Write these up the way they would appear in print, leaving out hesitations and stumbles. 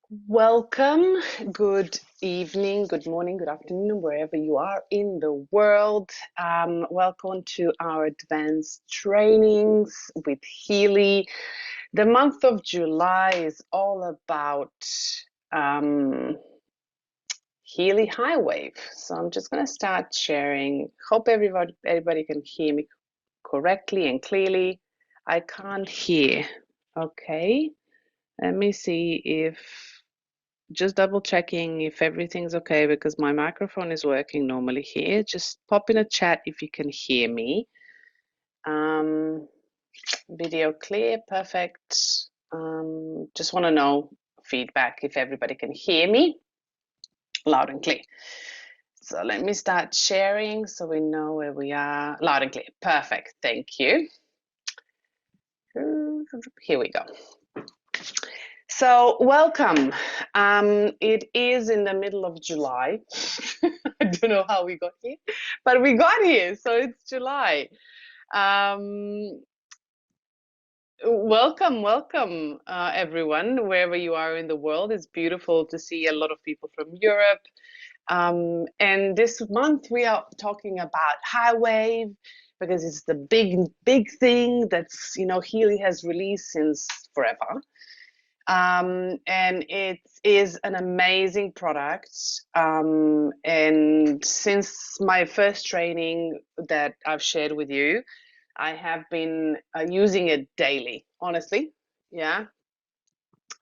Welcome. Good evening, good morning, good afternoon, wherever you are in the world. Welcome to our advanced trainings with Healy. The month of July is all about Healy HighWave. So I'm just going to start sharing. Hope everybody can hear me correctly and clearly. I can't hear. Okay. Let me see if just double checking if everything's okay because my microphone is working normally here. Just pop in a chat if you can hear me. Um, Video clear, perfect. Just want to know feedback if everybody can hear me loud and clear. So let me start sharing so we know where we are. Loud and clear, perfect, thank you. Here we go. So welcome. It is in the middle of July. I don't know how we got here, but we got here. So it's July. Welcome, everyone, wherever you are in the world. It's beautiful to see a lot of people from Europe. And this month we are talking about HighWave because it's the big thing that's, Healy has released since forever. And it is an amazing product. And since my first training that I've shared with you, I have been using it daily, honestly. Yeah.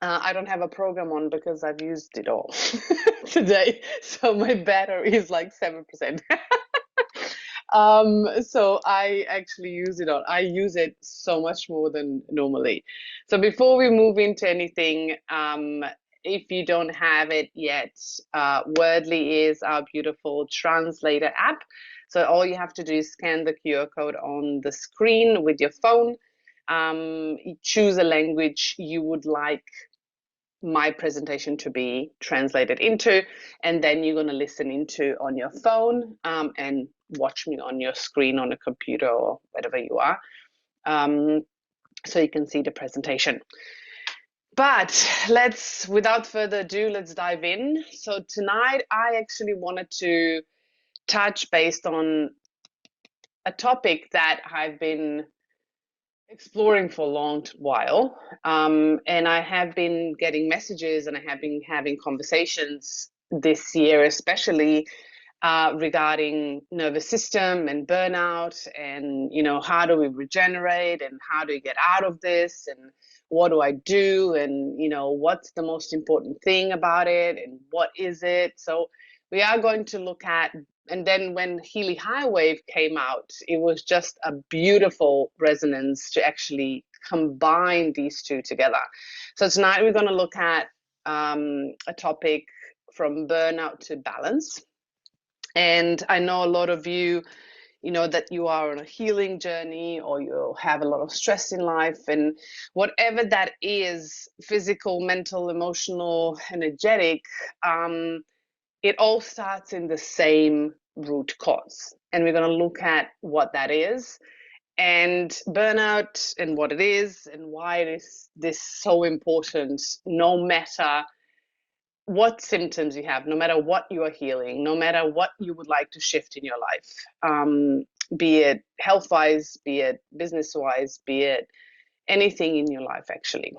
I don't have a program on because I've used it all today. So my battery is like 7%. So I actually use it all. I use it so much more than normally. So before we move into anything, if you don't have it yet, Wordly is our beautiful translator app. So all you have to do is scan the QR code on the screen with your phone. Choose a language you would like my presentation to be translated into, and then you're going to listen into on your phone and watch me on your screen on a computer or whatever you are, so you can see the presentation. But without further ado, let's dive in. So tonight I actually wanted to touch based on a topic that I've been exploring for a long while. And I have been getting messages and I have been having conversations this year, especially regarding nervous system and burnout and, how do we regenerate and how do we get out of this and what do I do and, what's the most important thing about it and what is it? So we are going to look at, and then when Healy HighWave came out, it was just a beautiful resonance to actually combine these two together. So tonight we're going to look at a topic from burnout to balance. And I know a lot of you, that you are on a healing journey or you have a lot of stress in life, and whatever that is, physical, mental, emotional, energetic, it all starts in the same root cause. And we're going to look at what that is and burnout and what it is and why it is this so important, no matter what symptoms you have, no matter what you are healing, no matter what you would like to shift in your life, be it health wise, be it business wise, be it anything in your life, actually.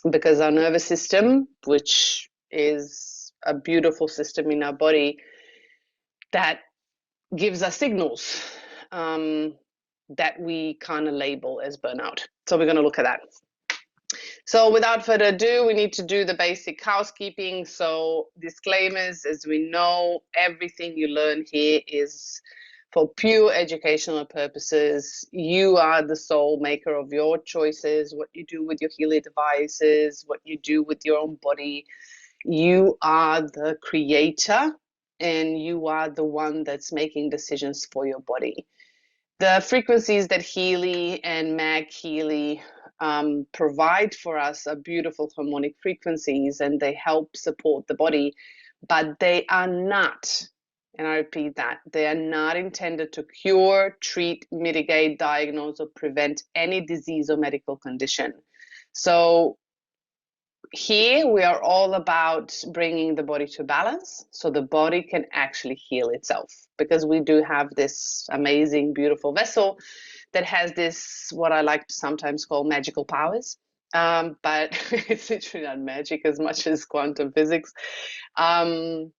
Because our nervous system, which is a beautiful system in our body that gives us signals that we kind of label as burnout. So we're going to look at that. So without further ado, we need to do the basic housekeeping. So disclaimers, as we know, everything you learn here is for pure educational purposes. You are the sole maker of your choices, what you do with your Healy devices, what you do with your own body. You are the creator and you are the one that's making decisions for your body. The frequencies that Healy and Mag Healy provide for us are beautiful harmonic frequencies and they help support the body, but they are not, and I repeat that, they are not intended to cure, treat, mitigate, diagnose, or prevent any disease or medical condition. So here we are all about bringing the body to balance so the body can actually heal itself, because we do have this amazing, beautiful vessel that has this, what I like to sometimes call magical powers. But it's literally not magic as much as quantum physics. And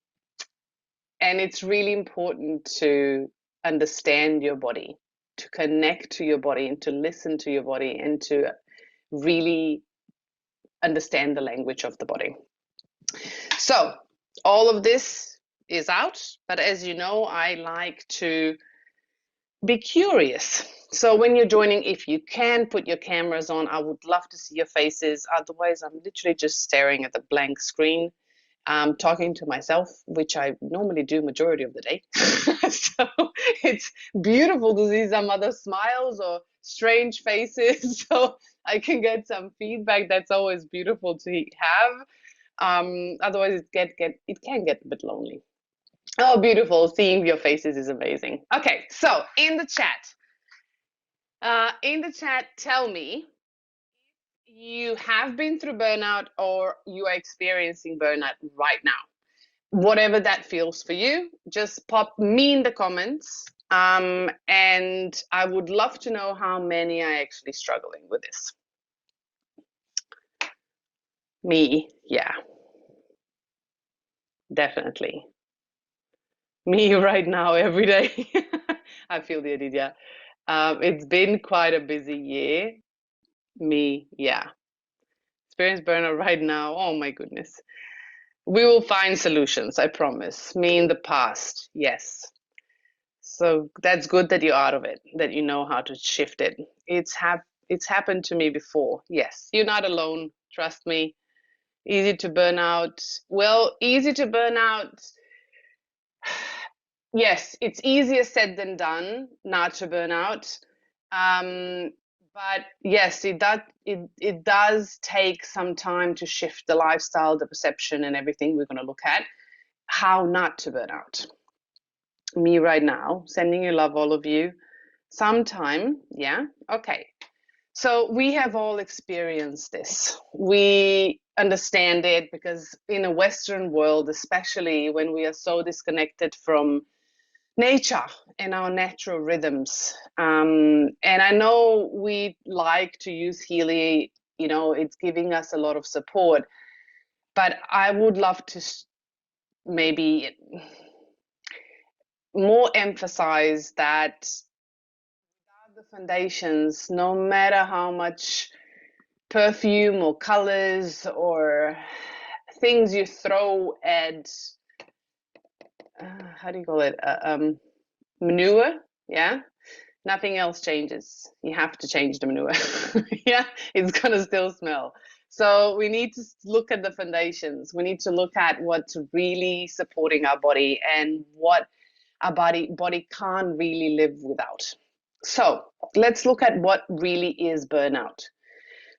it's really important to understand your body, to connect to your body, and to listen to your body, and to really understand the language of the body. So all of this is out, but as you know, I like to be curious. So when you're joining, if you can put your cameras on, I would love to see your faces. Otherwise, I'm literally just staring at the blank screen, talking to myself, which I normally do majority of the day. So it's beautiful to see some other smiles or strange faces, so I can get some feedback. That's always beautiful to have. Otherwise, it can get a bit lonely. Oh, beautiful. Seeing your faces is amazing. Okay, so in the chat, tell me you have been through burnout or you are experiencing burnout right now. Whatever that feels for you, just pop me in the comments. And I would love to know how many are actually struggling with this. Me, yeah, definitely. Me right now, every day. I feel the idea. It's been quite a busy year. Me, yeah. Experience burnout right now. Oh my goodness. We will find solutions, I promise. Me in the past, yes. So that's good that you're out of it, that you know how to shift it. It's happened to me before. Yes, you're not alone. Trust me. Easy to burn out. Well, easy to burn out. Yes, it's easier said than done not to burn out. But yes, it does take some time to shift the lifestyle, the perception, and everything we're going to look at. How not to burn out. Me right now, sending you love, all of you. Sometime, yeah, okay. So we have all experienced this. We understand it because in a Western world, especially when we are so disconnected from nature and our natural rhythms. And I know we like to use Healy, it's giving us a lot of support, but I would love to maybe more emphasize that without the foundations, no matter how much perfume or colors or things you throw at, how do you call it, manure, yeah, nothing else changes. You have to change the manure. Yeah, it's gonna still smell. So we need to look at the foundations. We need to look at what's really supporting our body and what our body can't really live without. So let's look at what really is burnout.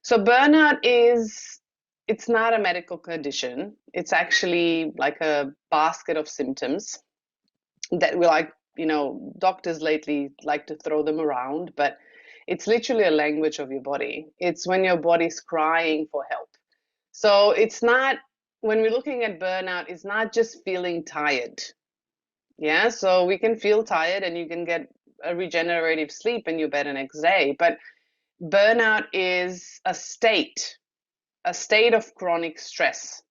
So burnout it's not a medical condition. It's actually like a basket of symptoms that we like, doctors lately like to throw them around, but it's literally a language of your body. It's when your body's crying for help. So it's not, when we're looking at burnout, it's not just feeling tired. Yeah, so we can feel tired and you can get a regenerative sleep and you're better next day. But burnout is a state of chronic stress.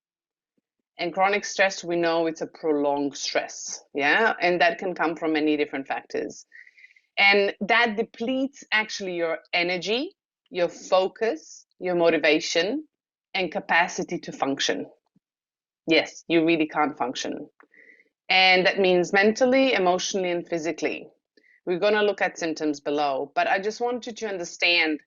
And chronic stress, we know it's a prolonged stress, yeah? And that can come from many different factors. And that depletes actually your energy, your focus, your motivation, and capacity to function. Yes, you really can't function. And that means mentally, emotionally, and physically. We're going to look at symptoms below, but I just want you to understand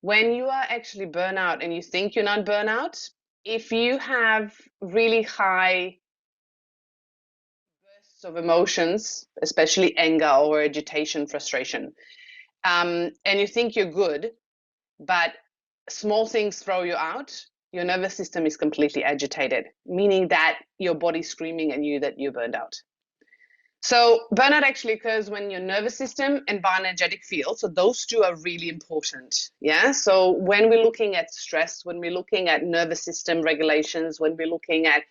when you are actually burnout and you think you're not burnout, if you have really high bursts of emotions, especially anger or agitation, frustration, and you think you're good, but small things throw you out, your nervous system is completely agitated, meaning that your body's screaming at you that you're burned out. So burnout actually occurs when your nervous system and bioenergetic field, so those two are really important. Yeah. So when we're looking at stress, when we're looking at nervous system regulations, when we're looking at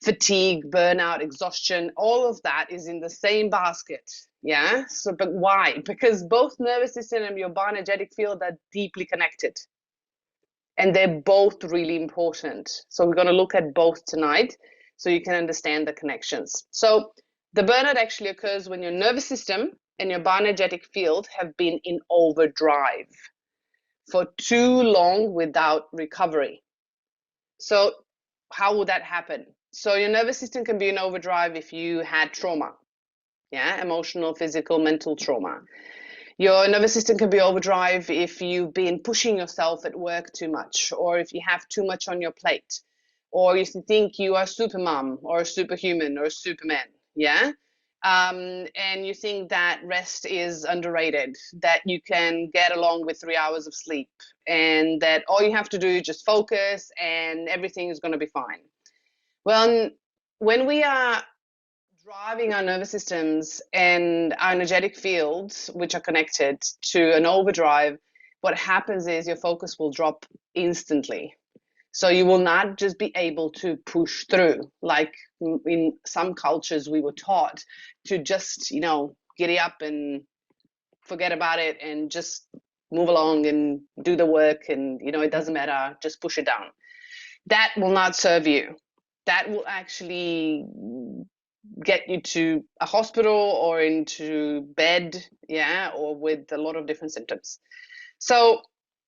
fatigue, burnout, exhaustion, all of that is in the same basket. Yeah. So, but why? Because both nervous system and your bioenergetic field are deeply connected, and they're both really important. So we're going to look at both tonight so you can understand the connections. So the burnout actually occurs when your nervous system and your bioenergetic field have been in overdrive for too long without recovery. So how would that happen? So your nervous system can be in overdrive if you had trauma, yeah, emotional, physical, mental trauma. Your nervous system can be overdrive if you've been pushing yourself at work too much, or if you have too much on your plate, or if you think you are a supermom or a superhuman or a superman, yeah? And you think that rest is underrated, that you can get along with 3 hours of sleep, and that all you have to do is just focus and everything is going to be fine. Well, when we are driving our nervous systems and our energetic fields, which are connected to an overdrive, what happens is your focus will drop instantly. So you will not just be able to push through. Like in some cultures, we were taught to just, giddy up and forget about it and just move along and do the work, and, it doesn't matter, just push it down. That will not serve you. That will actually get you to a hospital or into bed, yeah, or with a lot of different symptoms. So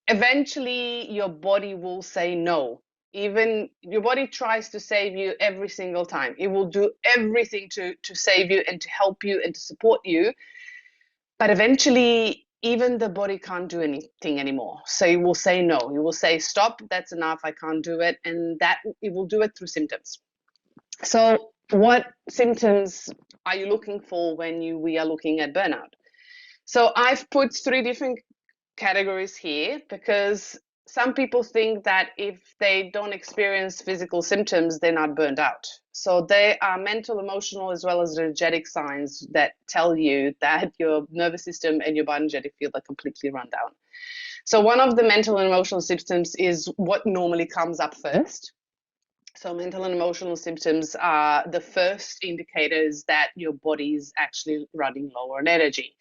eventually your body will say no. Even your body tries to save you every single time. It will do everything to save you and to help you and to support you. But eventually, even the body can't do anything anymore. So it will say no. It will say, stop, that's enough, I can't do it. And that it will do it through symptoms. So what symptoms are you looking for when we are looking at burnout? So I've put 3 different categories here because some people think that if they don't experience physical symptoms, they're not burned out. So they are mental, emotional, as well as energetic signs that tell you that your nervous system and your bioenergetic field are completely run down. So one of the mental and emotional symptoms is what normally comes up first. So mental and emotional symptoms are the first indicators that your body is actually running low on energy.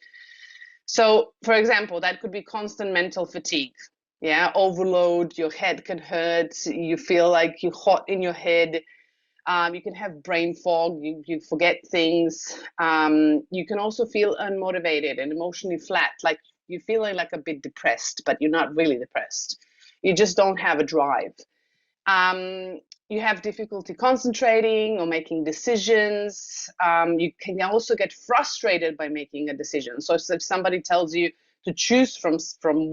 So, for example, that could be constant mental fatigue. Yeah, overload, your head can hurt, you feel like you're hot in your head. You can have brain fog, you forget things. You can also feel unmotivated and emotionally flat, like you're feeling like a bit depressed, but you're not really depressed. You just don't have a drive. Um, you have difficulty concentrating or making decisions. You can also get frustrated by making a decision. So if somebody tells you to choose from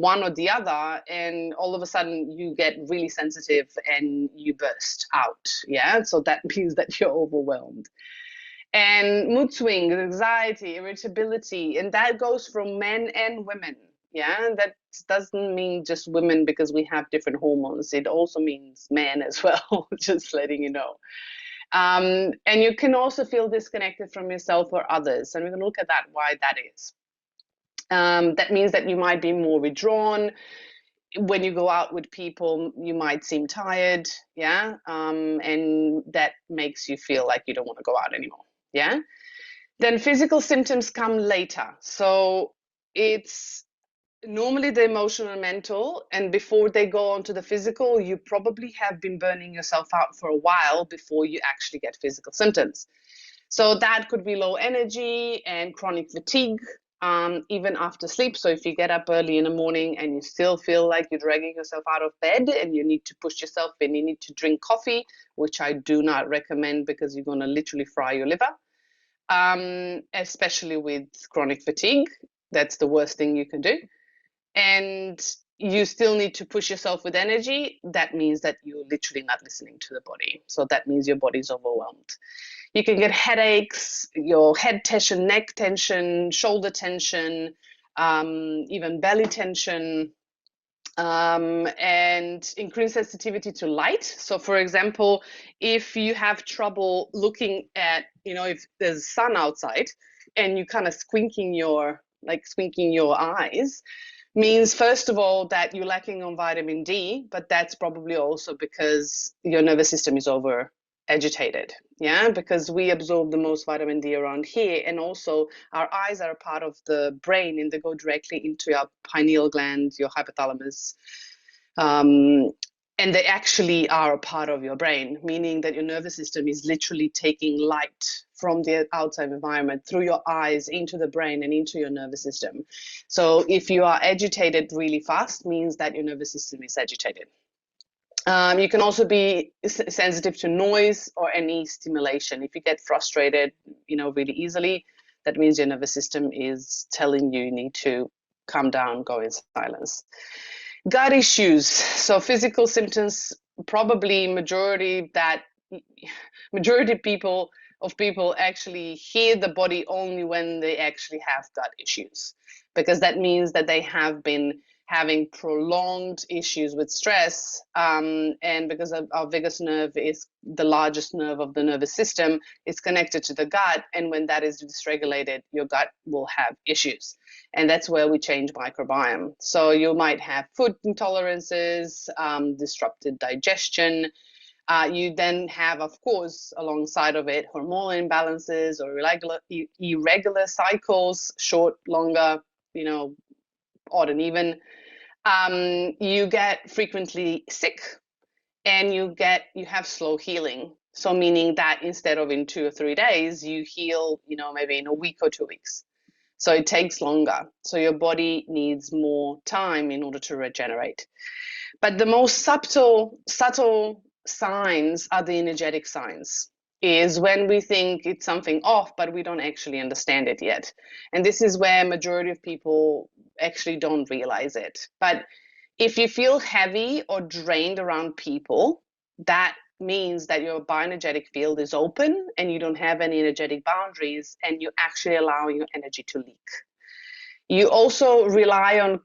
one or the other, and all of a sudden you get really sensitive and you burst out. Yeah, so that means that you're overwhelmed. And mood swings, anxiety, irritability, and that goes from men and women. Yeah, that doesn't mean just women because we have different hormones. It also means men as well, just letting you know. And you can also feel disconnected from yourself or others. And we're going to look at that, why that is. That means that you might be more withdrawn. When you go out with people, you might seem tired. Yeah. And that makes you feel like you don't want to go out anymore. Yeah. Then physical symptoms come later. So it's normally the emotional and mental, and before they go on to the physical, you probably have been burning yourself out for a while before you actually get physical symptoms. So that could be low energy and chronic fatigue, even after sleep. So if you get up early in the morning and you still feel like you're dragging yourself out of bed and you need to push yourself and you need to drink coffee, which I do not recommend because you're going to literally fry your liver. Especially with chronic fatigue. That's the worst thing you can do. And you still need to push yourself with energy. That means that you're literally not listening to the body. So that means your body's overwhelmed. You can get headaches, your head tension, neck tension, shoulder tension, even belly tension. and increased sensitivity to light. So for example, if you have trouble looking at, if there's sun outside and you kind of squinting your eyes, means first of all that you're lacking on vitamin D, but that's probably also because your nervous system is over agitated. Yeah, because we absorb the most vitamin D around here, and also our eyes are a part of the brain and they go directly into your pineal gland, your hypothalamus, um, and they actually are a part of your brain, meaning that your nervous system is literally taking light from the outside environment through your eyes into the brain and into your nervous system. So if you are agitated really fast, means that your nervous system is agitated. You can also be sensitive to noise or any stimulation. If you get frustrated, really easily, that means your nervous system is telling you need to calm down, go in silence. Gut issues. So physical symptoms, probably majority of people actually hear the body only when they actually have gut issues, because that means that they have been having prolonged issues with stress, and because our vagus nerve is the largest nerve of the nervous system, it's connected to the gut, and when that is dysregulated, your gut will have issues, and that's where we change microbiome. So you might have food intolerances, disrupted digestion. You then have, of course, alongside of it, hormonal imbalances or irregular cycles, short, longer, odd and even. You get frequently sick, and you have slow healing. So meaning that instead of in 2 or 3 days, you heal, maybe in a week or 2 weeks. So it takes longer. So your body needs more time in order to regenerate. But the most subtle signs are the energetic signs, is when we think it's something off, but we don't actually understand it yet. And this is where majority of people actually don't realize it. But if you feel heavy or drained around people, that means that your bioenergetic field is open and you don't have any energetic boundaries, and you actually allow your energy to leak. You also rely on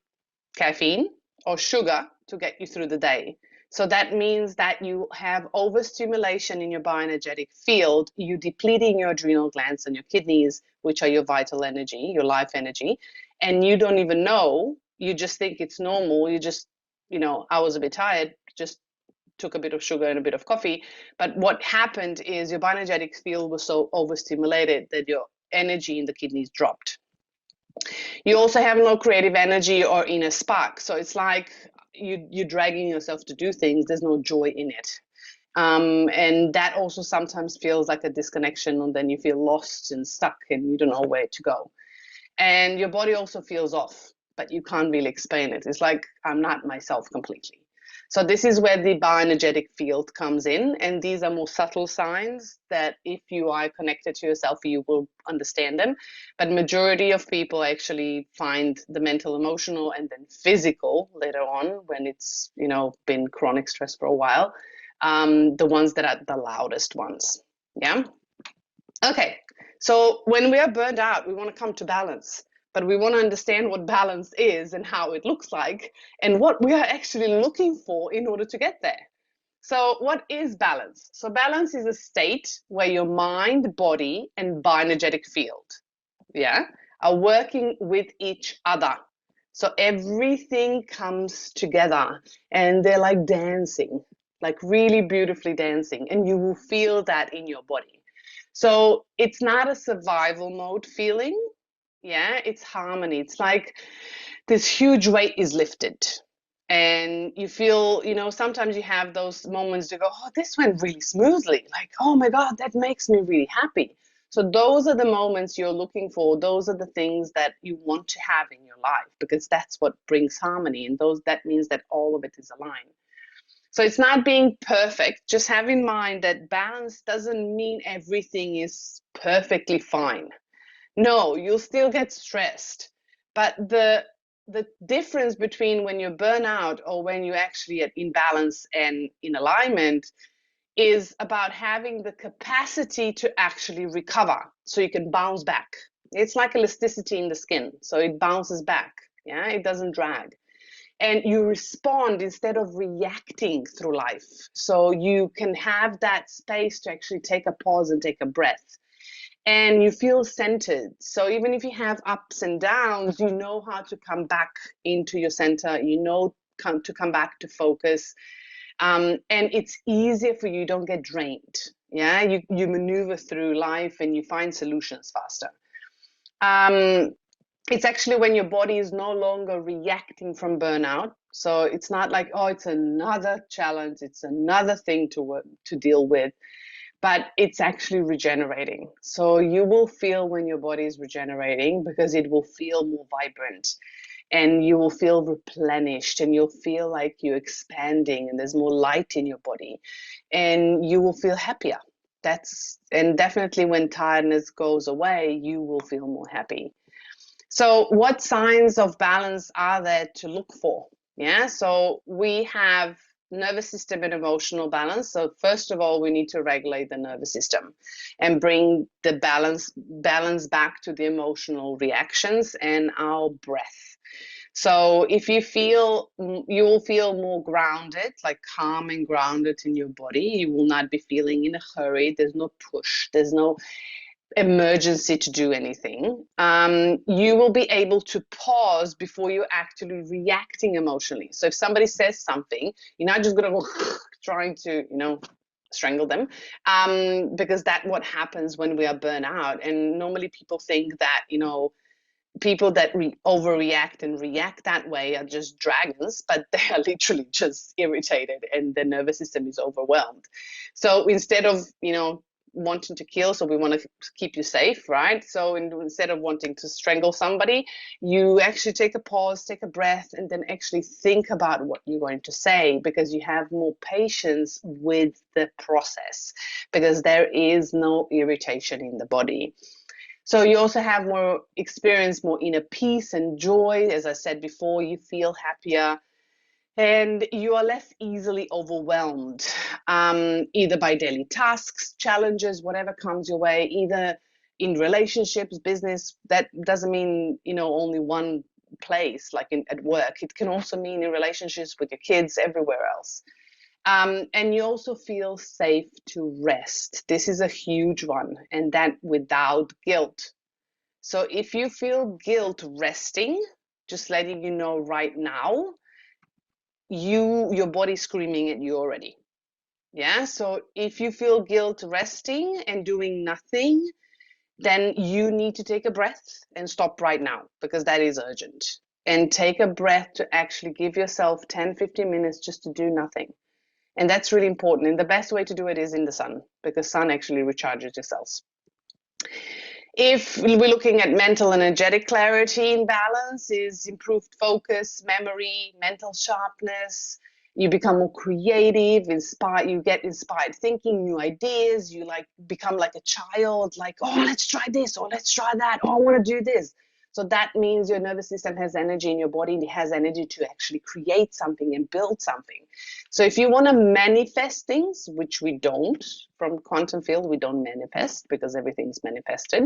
caffeine or sugar to get you through the day. So that means that you have overstimulation in your bioenergetic field. You're depleting your adrenal glands and your kidneys, which are your vital energy, your life energy, and you don't even know. You just think it's normal. You just, I was a bit tired, just took a bit of sugar and a bit of coffee. But what happened is your bioenergetic field was so overstimulated that your energy in the kidneys dropped. You also have no creative energy or inner spark. So it's like you're dragging yourself to do things. There's no joy in it. And that also sometimes feels like a disconnection, and then you feel lost and stuck and you don't know where to go. And your body also feels off, but you can't really explain it. It's like, I'm not myself completely. So this is where the bioenergetic field comes in, and these are more subtle signs that if you are connected to yourself, you will understand them. But majority of people actually find the mental, emotional, and then physical later on, when it's been chronic stress for a while, the ones that are the loudest ones. Yeah. Okay. So when we are burned out, we want to come to balance. But we want to understand what balance is and how it looks like and what we are actually looking for in order to get there. So what is balance? So balance is a state where your mind, body, and bioenergetic field, are working with each other. So everything comes together and they're like dancing, like really beautifully dancing, and you will feel that in your body. So it's not a survival mode feeling. Yeah, it's harmony. It's like this huge weight is lifted, and you feel, sometimes you have those moments you go, oh, this went really smoothly. Like, oh my God, that makes me really happy. So those are the moments you're looking for. Those are the things that you want to have in your life, because that's what brings harmony. And that means that all of it is aligned. So it's not being perfect. Just have in mind that balance doesn't mean everything is perfectly fine. No, you'll still get stressed. But the difference between when you burn out or when you're actually in balance and in alignment is about having the capacity to actually recover so you can bounce back. It's like elasticity in the skin. So it bounces back. Yeah, it doesn't drag. and you respond instead of reacting through life. So you can have that space to actually take a pause and take a breath. And you feel centered. So even if you have ups and downs, you know how to come back into your center, you know to come back to focus. And it's easier for you, don't get drained. Yeah, you maneuver through life and you find solutions faster. It's actually when your body is no longer reacting from burnout. So it's not like, oh, it's another challenge, it's another thing to deal with, but it's actually regenerating. So you will feel when your body is regenerating, because it will feel more vibrant, and you will feel replenished, and you'll feel like you're expanding and there's more light in your body, and you will feel happier. And definitely when tiredness goes away, you will feel more happy. So what signs of balance are there to look for? Yeah, so we have nervous system and emotional balance. So first of all, we need to regulate the nervous system and bring the balance back to the emotional reactions and our breath. So if you will feel more grounded, like calm and grounded in your body. You will not be feeling in a hurry. There's no push. There's no emergency to do anything. You will be able to pause before you're actually reacting emotionally. So if somebody says something, you're not just going to go trying to, strangle them, because that's what happens when we are burnt out. And normally people think that, people that overreact and react that way are just dragons, but they are literally just irritated and the nervous system is overwhelmed. So instead of, wanting to kill, so we want to keep you safe, right? So instead of wanting to strangle somebody, you actually take a pause, take a breath, and then actually think about what you're going to say, because you have more patience with the process, because there is no irritation in the body. So you also have more experience, more inner peace and joy. As I said before, you feel happier and you are less easily overwhelmed, either by daily tasks, challenges, whatever comes your way, either in relationships, business. That doesn't mean, only one place, like at work. It can also mean in relationships with your kids, everywhere else. And you also feel safe to rest. This is a huge one, and that without guilt. So if you feel guilt resting, just letting you know right now, your body's screaming at you already. Yeah. So if you feel guilt resting and doing nothing, then you need to take a breath and stop right now, because that is urgent. And take a breath to actually give yourself 10-15 minutes just to do nothing. And that's really important. And the best way to do it is in the sun, because sun actually recharges your cells. If we're looking at mental and energetic clarity in balance, is improved focus, memory, mental sharpness. You become more creative, inspired. You get inspired thinking, new ideas. You become like a child, like, oh, let's try this, or let's try that. Oh, I want to do this. So that means your nervous system has energy in your body, and it has energy to actually create something and build something. So if you want to manifest things, which we don't, from quantum field, we don't manifest because everything's manifested.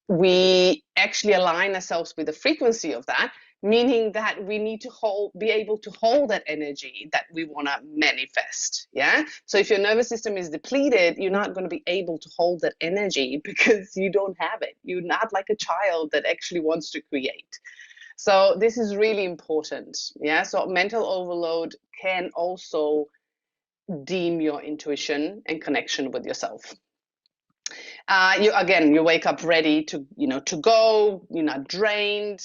We actually align ourselves with the frequency of that, meaning that we need to be able to hold that energy that we want to manifest. Yeah. So if your nervous system is depleted, you're not going to be able to hold that energy because you don't have it. You're not like a child that actually wants to create. So this is really important. Yeah. So mental overload can also dim your intuition and connection with yourself. You wake up ready to go. You're not drained.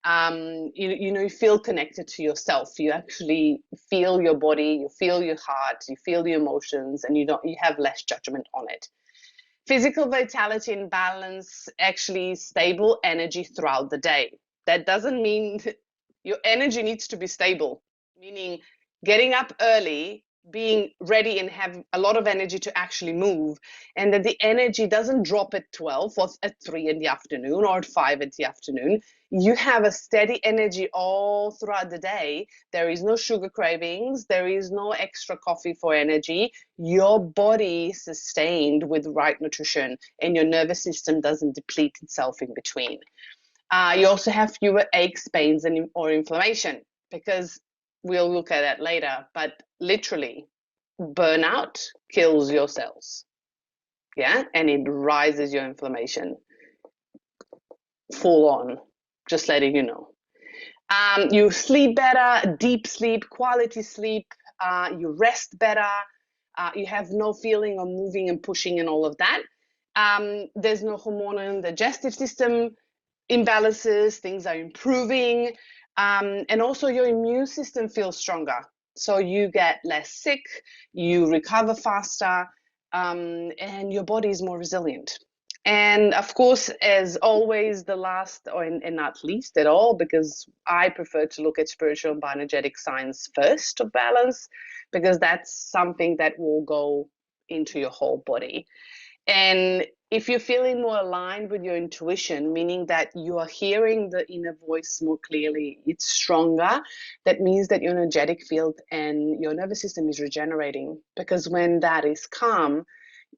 You feel connected to yourself. You actually feel your body, you feel your heart, you feel the emotions, and you have less judgment on it. Physical vitality and balance, actually stable energy throughout the day. That doesn't mean your energy needs to be stable, meaning getting up early, being ready and have a lot of energy to actually move, and that the energy doesn't drop at 12 or at 3 in the afternoon or at 5 in the afternoon. You have a steady energy all throughout the day. There is no sugar cravings. There is no extra coffee for energy. Your body is sustained with right nutrition, and your nervous system doesn't deplete itself in between. You also have fewer aches, pains, or inflammation, because we'll look at that later. But literally, burnout kills your cells, yeah, and it rises your inflammation full on. Just letting you know. You sleep better, deep sleep, quality sleep. You rest better. You have no feeling of moving and pushing and all of that. There's no hormonal and digestive system imbalances. Things are improving. And also your immune system feels stronger. So you get less sick, you recover faster, and your body is more resilient. And of course, as always, the last, and not least at all, because I prefer to look at spiritual and bioenergetic science first of balance, because that's something that will go into your whole body. And if you're feeling more aligned with your intuition, meaning that you are hearing the inner voice more clearly, it's stronger, that means that your energetic field and your nervous system is regenerating. Because when that is calm,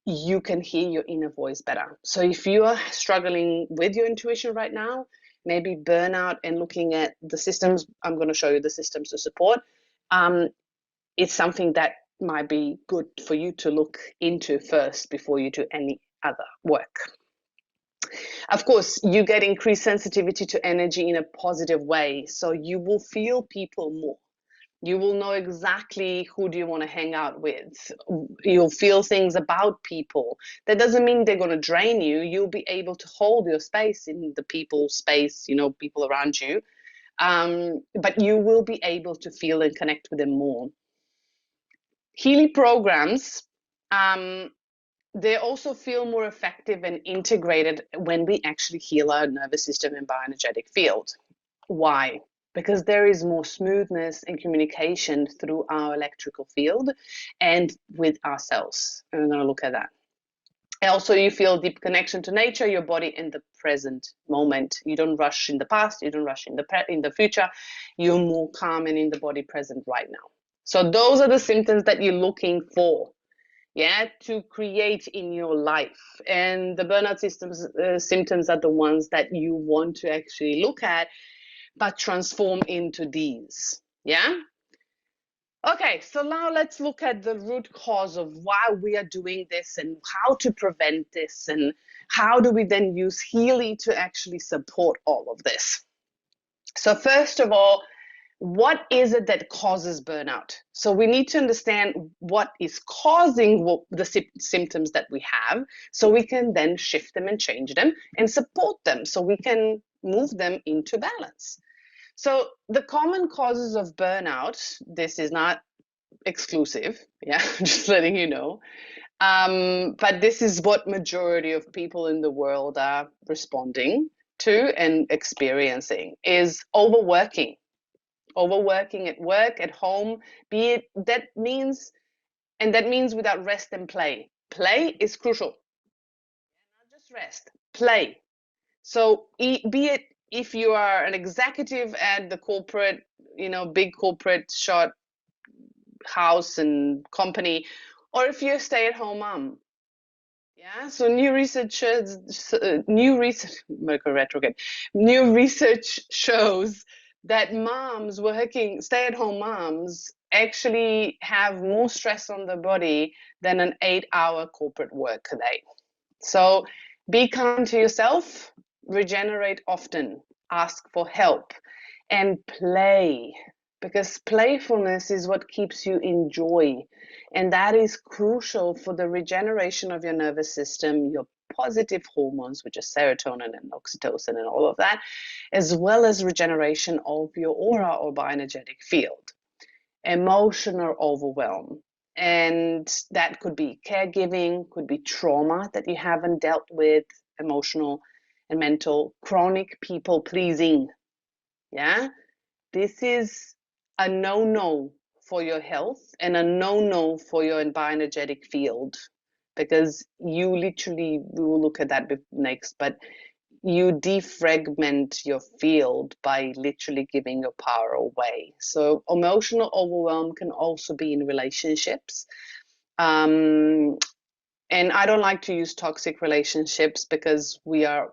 you can hear your inner voice better. So if you are struggling with your intuition right now, maybe burnout and looking at the systems, I'm going to show you the systems to support. It's something that might be good for you to look into first before you do any other work. Of course, you get increased sensitivity to energy in a positive way. So you will feel people more. You will know exactly who do you want to hang out with. You'll feel things about people. That doesn't mean they're going to drain you. You'll be able to hold your space in the people space, people around you. But you will be able to feel and connect with them more. Healy programs, they also feel more effective and integrated when we actually heal our nervous system and bioenergetic field. Why? Because there is more smoothness and communication through our electrical field and with ourselves. And we're going to look at that. Also, you feel deep connection to nature, your body, in the present moment. You don't rush in the past, you don't rush in the future. You're more calm and in the body present right now. So those are the symptoms that you're looking for, yeah, to create in your life. And the burnout symptoms are the ones that you want to actually look at, but transform into these, yeah? Okay, so now let's look at the root cause of why we are doing this and how to prevent this, and how do we then use Healy to actually support all of this. So first of all, what is it that causes burnout? So we need to understand what is causing the symptoms that we have, so we can then shift them and change them and support them so we can move them into balance. So the common causes of burnout, this is not exclusive, yeah, just letting you know. But this is what majority of people in the world are responding to and experiencing, is overworking at work, at home, be it, that means without rest and play. Play is crucial. Not just rest, play. So be it if you are an executive at the corporate, big corporate shot house and company, or if you're a stay-at-home mom. Yeah, so new research shows that moms working, stay-at-home moms, actually have more stress on their body than an 8-hour corporate work day. So be kind to yourself, regenerate often, ask for help, and play, because playfulness is what keeps you in joy. And that is crucial for the regeneration of your nervous system, your positive hormones, which are serotonin and oxytocin and all of that, as well as regeneration of your aura or bioenergetic field. Emotional overwhelm. And that could be caregiving, could be trauma that you haven't dealt with, emotional and mental, chronic people pleasing. Yeah, this is a no-no for your health and a no-no for your bioenergetic field, because you literally, we will look at that next, but you defragment your field by literally giving your power away. So emotional overwhelm can also be in relationships. And I don't like to use toxic relationships, because we are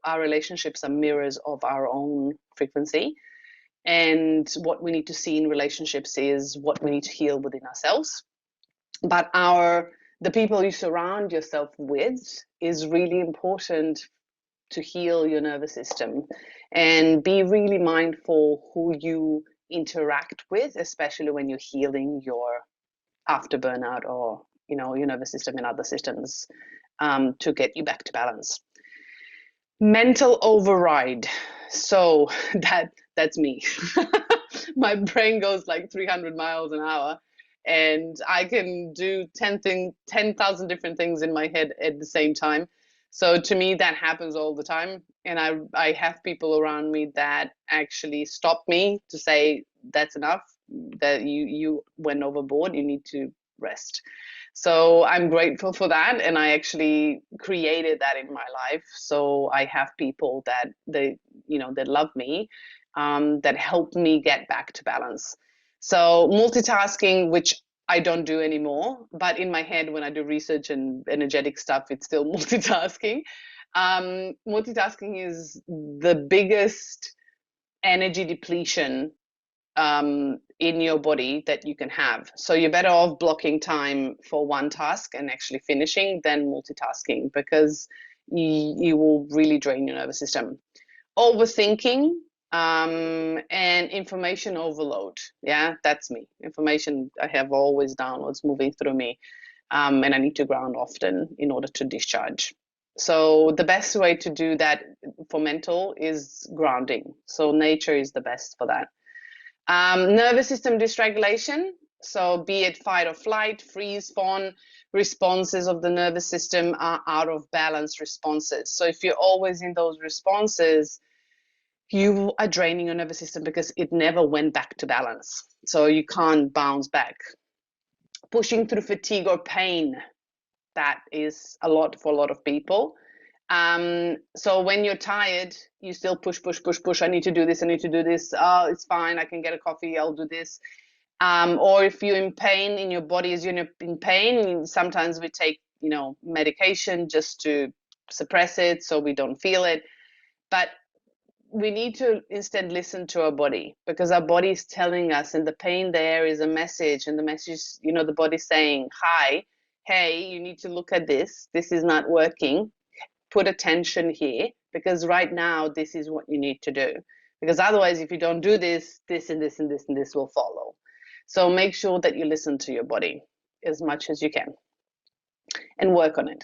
our relationships are mirrors of our own frequency. And what we need to see in relationships is what we need to heal within ourselves. But the people you surround yourself with is really important to heal your nervous system, and be really mindful who you interact with, especially when you're healing your after burnout or your nervous system and other systems, to get you back to balance. Mental override. So that's me. My brain goes like 300 miles an hour, and I can do 10,000 different things in my head at the same time. So to me, that happens all the time. And I have people around me that actually stop me to say, that's enough, that you went overboard, you need to rest. So I'm grateful for that, and I actually created that in my life. So I have people that that love me, that help me get back to balance. So multitasking, which I don't do anymore, but in my head when I do research and energetic stuff, it's still multitasking. Multitasking is the biggest energy depletion in your body that you can have. So you're better off blocking time for one task and actually finishing than multitasking, because you will really drain your nervous system. Overthinking, and information overload. Yeah, that's me. Information, I have always downloads moving through me, and I need to ground often in order to discharge. So the best way to do that for mental is grounding. So nature is the best for that. Nervous system dysregulation, so be it fight or flight, freeze, fawn, responses of the nervous system are out of balance responses. So if you're always in those responses, you are draining your nervous system because it never went back to balance. So you can't bounce back. Pushing through fatigue or pain, that is a lot for a lot of people. So when you're tired, you still push, push, push, push. I need to do this. I need to do this. Oh, it's fine. I can get a coffee. I'll do this. Or if you're in pain, in your body is in pain, sometimes we take, medication just to suppress it so we don't feel it. But we need to instead listen to our body, because our body is telling us, and the pain there is a message, and the message, the body's saying, hi, hey, you need to look at this. This is not working. Put attention here, because right now this is what you need to do. Because otherwise, if you don't do this, this and this and this and this will follow. So make sure that you listen to your body as much as you can and work on it.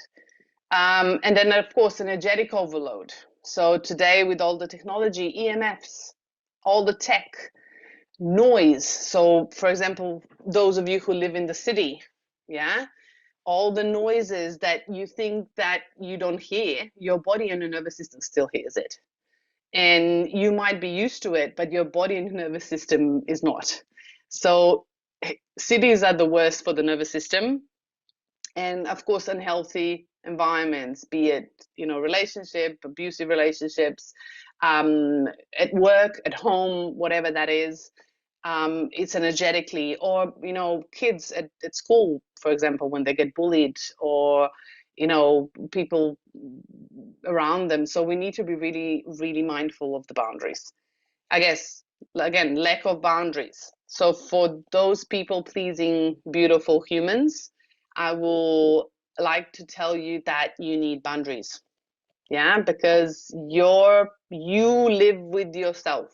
And then, of course, energetic overload. So today, with all the technology, EMFs, all the tech, noise. So, for example, those of you who live in the city, yeah, all the noises that you think that you don't hear, your body and your nervous system still hears it. And you might be used to it, but your body and nervous system is not. So cities are the worst for the nervous system. And of course, unhealthy environments, be it, relationship, abusive relationships, at work, at home, whatever that is. It's energetically, or kids at school, for example, when they get bullied, or people around them. So we need to be really, really mindful of the boundaries. I guess, again, lack of boundaries. So for those people pleasing beautiful humans, I will like to tell you that you need boundaries. Yeah, because you live with yourself.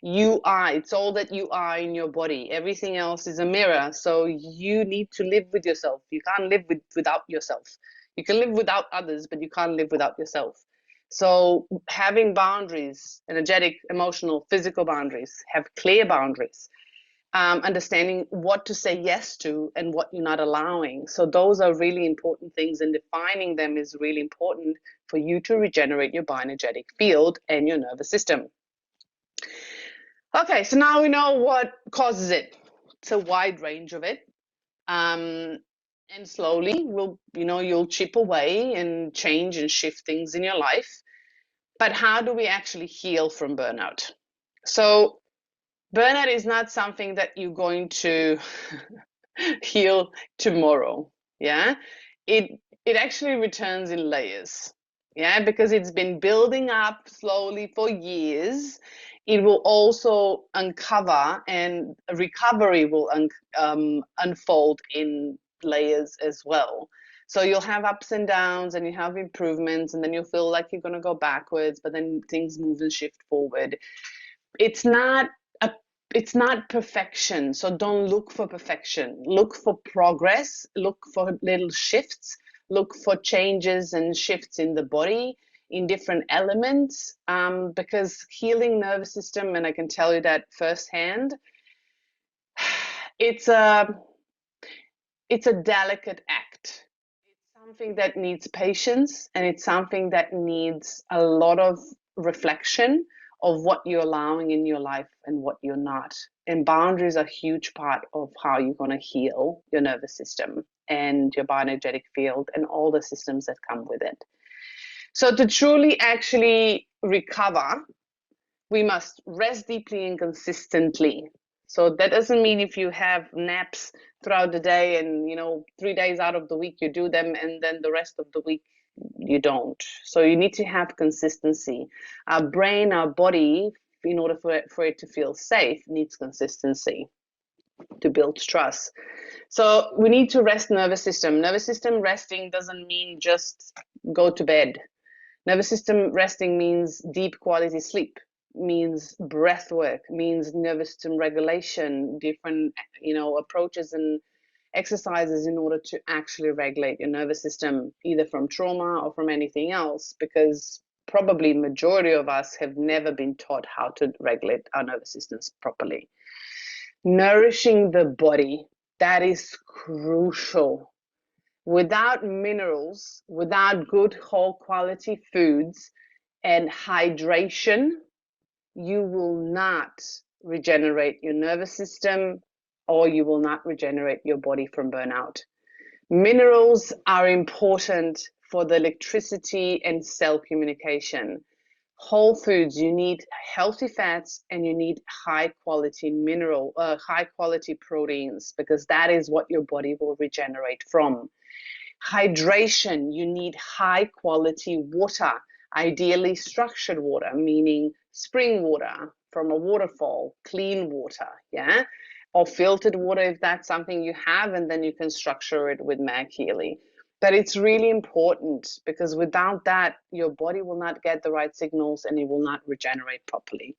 It's all that you are in your body. Everything else is a mirror. So you need to live with yourself. You can't live without yourself. You can live without others, but you can't live without yourself. So having boundaries, energetic, emotional, physical boundaries, have clear boundaries, understanding what to say yes to and what you're not allowing. So those are really important things, and defining them is really important for you to regenerate your bioenergetic field and your nervous system. Okay, so now we know what causes it. It's a wide range of it. And slowly you'll chip away and change and shift things in your life. But how do we actually heal from burnout? So burnout is not something that you're going to heal tomorrow. Yeah, it actually returns in layers. Yeah, because it's been building up slowly for years. It will also uncover, and recovery will unfold in layers as well. So you'll have ups and downs, and you have improvements, and then you'll feel like you're going to go backwards, but then things move and shift forward. It's not a it's not perfection, so don't look for perfection. Look for progress, look for little shifts, look for changes and shifts in the body, in different elements, because healing nervous system, and I can tell you that firsthand, it's a it's a delicate act. It's something that needs patience, and it's something that needs a lot of reflection of what you're allowing in your life and what you're not. And boundaries are a huge part of how you're going to heal your nervous system and your bioenergetic field and all the systems that come with it. So, to truly actually recover, we must rest deeply and consistently. So that doesn't mean if you have naps throughout the day and 3 days out of the week you do them and then the rest of the week you don't. So you need to have consistency. Our brain, our body, in order for it to feel safe, needs consistency to build trust. So we need to rest nervous system. Nervous system resting doesn't mean just go to bed. Nervous system resting means deep quality sleep, means breath work, means nervous system regulation, different, approaches and exercises in order to actually regulate your nervous system, either from trauma or from anything else, because probably majority of us have never been taught how to regulate our nervous systems properly. Nourishing the body, that is crucial. Without minerals, without good whole quality foods and hydration, you will not regenerate your nervous system, or you will not regenerate your body from burnout. Minerals are important for the electricity and cell communication. Whole foods, you need healthy fats and you need high quality high quality proteins, because that is what your body will regenerate from. Hydration, you need high quality water, ideally structured water, meaning spring water from a waterfall, clean water, yeah? Or filtered water if that's something you have, and then you can structure it with Mag Healy. But it's really important, because without that, your body will not get the right signals and it will not regenerate properly.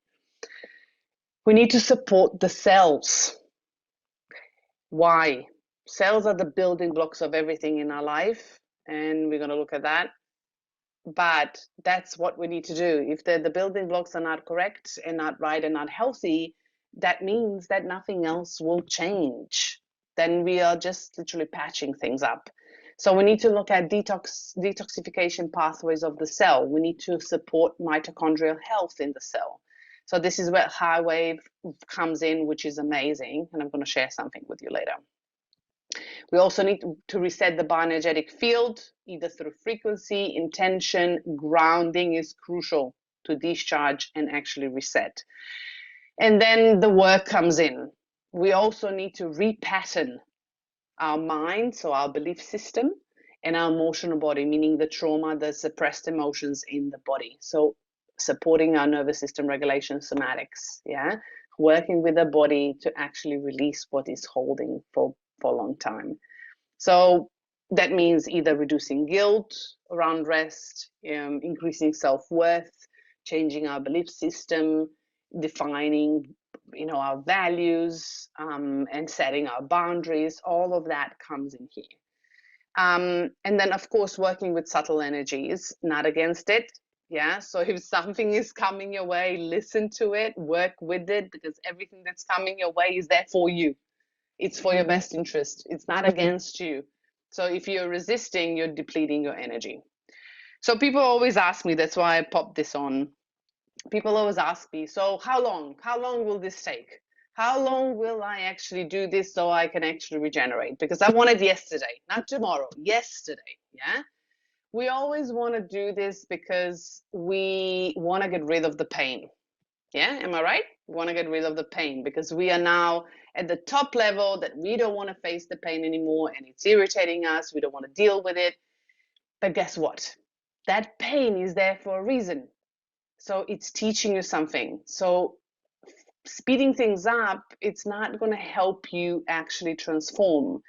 We need to support the cells. Why? Cells are the building blocks of everything in our life, and we're going to look at that. But that's what we need to do. If the building blocks are not correct and not right and not healthy, that means that nothing else will change. Then we are just literally patching things up. So we need to look at detoxification pathways of the cell. We need to support mitochondrial health in the cell. So this is where HighWave comes in, which is amazing. And I'm going to share something with you later. We also need to reset the bioenergetic field, either through frequency, intention. Grounding is crucial to discharge and actually reset. And then the work comes in. We also need to repattern our mind, so our belief system, and our emotional body, meaning the trauma, the suppressed emotions in the body. So supporting our nervous system regulation, somatics, yeah? Working with the body to actually release what is holding for a long time. So that means either reducing guilt around rest, increasing self-worth, changing our belief system, defining, our values, and setting our boundaries. All of that comes in here. And then, of course, working with subtle energies, not against it. Yeah. So if something is coming your way, listen to it, work with it, because everything that's coming your way is there for you. It's for your best interest. It's not against you. So if you're resisting, you're depleting your energy. So people always ask me, that's why I popped this on. People always ask me, so how long? How long will this take? How long will I actually do this so I can actually regenerate? Because I want it yesterday, not tomorrow, yesterday. Yeah. We always want to do this because we want to get rid of the pain. Yeah, am I right? We want to get rid of the pain because we are now at the top level that we don't want to face the pain anymore and it's irritating us. We don't want to deal with it. But guess what? that pain is there for a reason. So it's teaching you something. So speeding things up, it's not going to help you actually transform.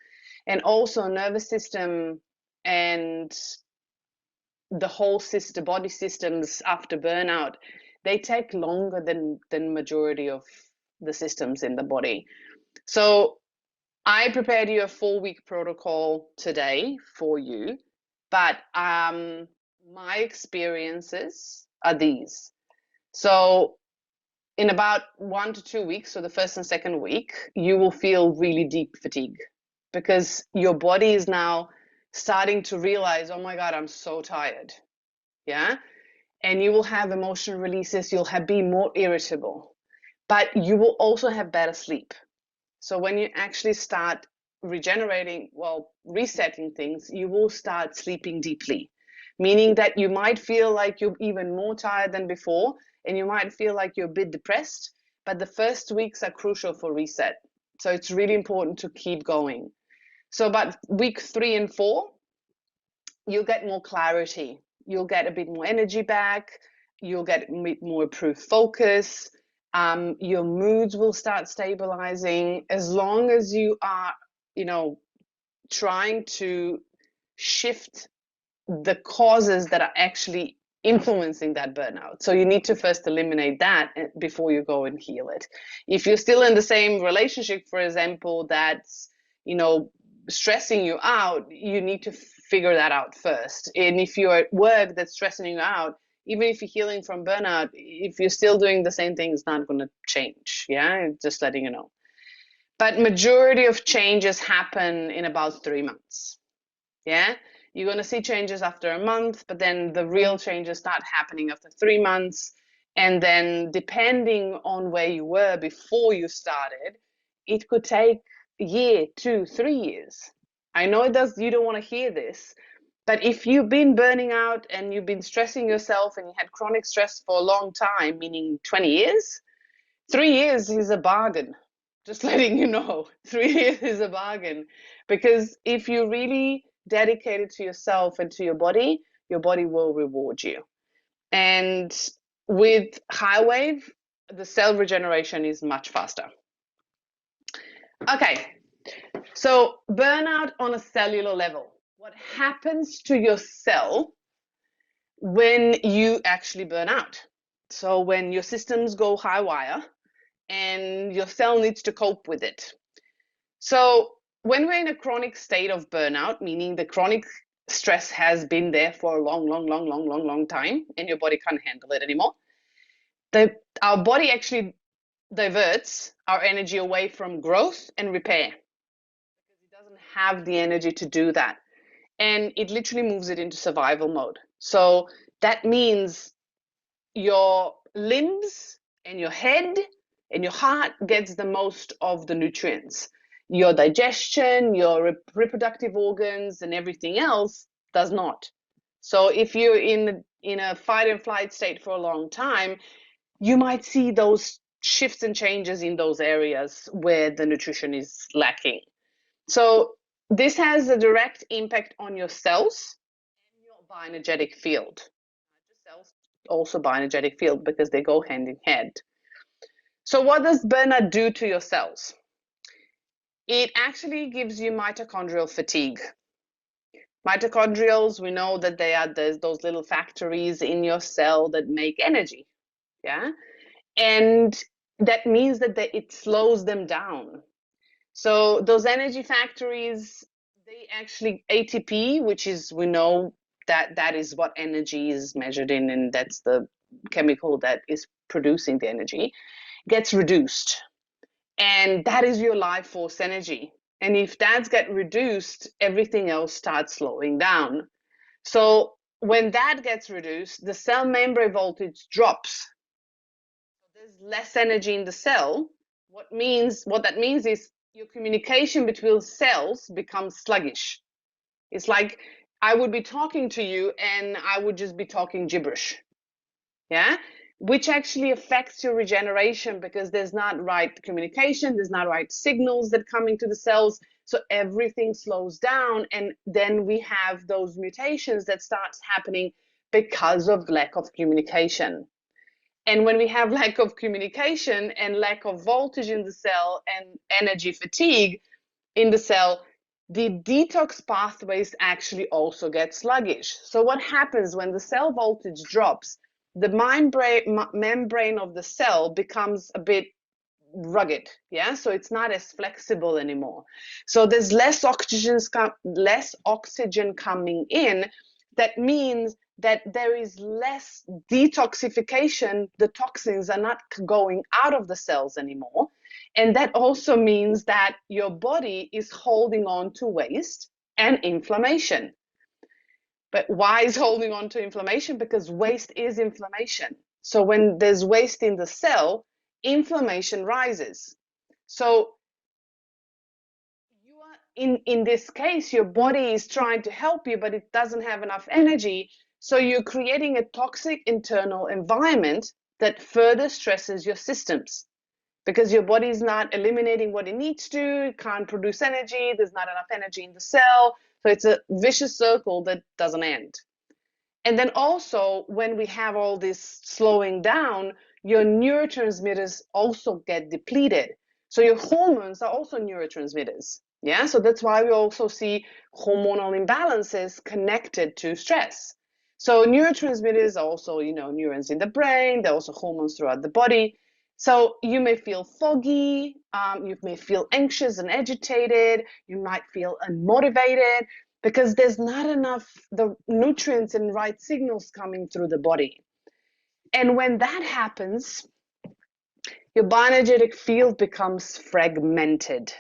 And also nervous system and the whole system, body systems after burnout, they take longer than majority of the systems in the body. So I prepared you a 4-week protocol today for you, but my experiences are these. So in about 1 to 2 weeks, so the first and second week, you will feel really deep fatigue because your body is now starting to realize, oh my God, I'm so tired. Yeah. And you will have emotional releases. You'll be more irritable, but you will also have better sleep. So when you actually start regenerating, well, resetting things, you will start sleeping deeply, meaning that you might feel like you're even more tired than before, and you might feel like you're a bit depressed, but the first weeks are crucial for reset. So it's really important to keep going. So about week 3 and 4, you'll get more clarity. You'll get a bit more energy back. You'll get a bit more improved focus. Your moods will start stabilizing as long as you are, trying to shift the causes that are actually influencing that burnout. So you need to first eliminate that before you go and heal it. If you're still in the same relationship, for example, that's, stressing you out, you need to figure that out first. And if you're at work that's stressing you out, even if you're healing from burnout, if you're still doing the same thing, it's not going to change. Yeah, just letting you know. But majority of changes happen in about 3 months. Yeah, you're going to see changes after a month, but then the real changes start happening after 3 months. And then depending on where you were before you started, it could take a year, 2, 3 years. I know you don't want to hear this, but if you've been burning out and you've been stressing yourself and you had chronic stress for a long time, meaning 20 years, 3 years is a bargain. Just letting you know, 3 years is a bargain. Because if you really dedicate it to yourself and to your body will reward you. And with HighWave, the cell regeneration is much faster. Okay, so burnout on a cellular level. What happens to your cell when you actually burn out? So when your systems go high wire and your cell needs to cope with it. So when we're in a chronic state of burnout, meaning the chronic stress has been there for a long time and your body can't handle it anymore, our body actually diverts our energy away from growth and repair because it doesn't have the energy to do that. And it literally moves it into survival mode. So that means your limbs and your head and your heart gets the most of the nutrients. Your digestion, your reproductive organs, and everything else does not. So if you're in a fight and flight state for a long time, you might see those shifts and changes in those areas where the nutrition is lacking. So this has a direct impact on your cells and your bioenergetic field. Cells also bioenergetic field because they go hand in hand. So what does burnout do to your cells? It actually gives you mitochondrial fatigue. Mitochondrials, we know that there's those little factories in your cell that make energy. Yeah. And that means that it slows them down. So those energy factories, they actually ATP, which is, we know that is what energy is measured in, and that's the chemical that is producing the energy, gets reduced. And that is your life force energy. And if that gets reduced, everything else starts slowing down. So when that gets reduced, the cell membrane voltage drops. There's less energy in the cell. What that means is your communication between cells becomes sluggish. It's like I would be talking to you and I would just be talking gibberish. Yeah, which actually affects your regeneration because there's not right communication, there's not right signals that come into the cells, so everything slows down, and then we have those mutations that starts happening because of lack of communication. And when we have lack of communication and lack of voltage in the cell and energy fatigue in the cell, the detox pathways actually also get sluggish. So what happens when the cell voltage drops? The membrane of the cell becomes a bit rugged, yeah, so it's not as flexible anymore. So there's less oxygen coming in. That means that there is less detoxification. The toxins are not going out of the cells anymore, and that also means that your body is holding on to waste and inflammation. But why is holding on to inflammation? Because waste is inflammation. So when there's waste in the cell, inflammation rises. So you are in this case, your body is trying to help you, but it doesn't have enough energy. So you're creating a toxic internal environment that further stresses your systems, because your body is not eliminating what it needs to, it can't produce energy, there's not enough energy in the cell. So it's a vicious circle that doesn't end. And then also, when we have all this slowing down, your neurotransmitters also get depleted. So your hormones are also neurotransmitters. Yeah, so that's why we also see hormonal imbalances connected to stress. So neurotransmitters are also, neurons in the brain, they're also hormones throughout the body. So you may feel foggy, you may feel anxious and agitated, you might feel unmotivated, because there's not enough the nutrients and right signals coming through the body. And when that happens, your bioenergetic field becomes fragmented.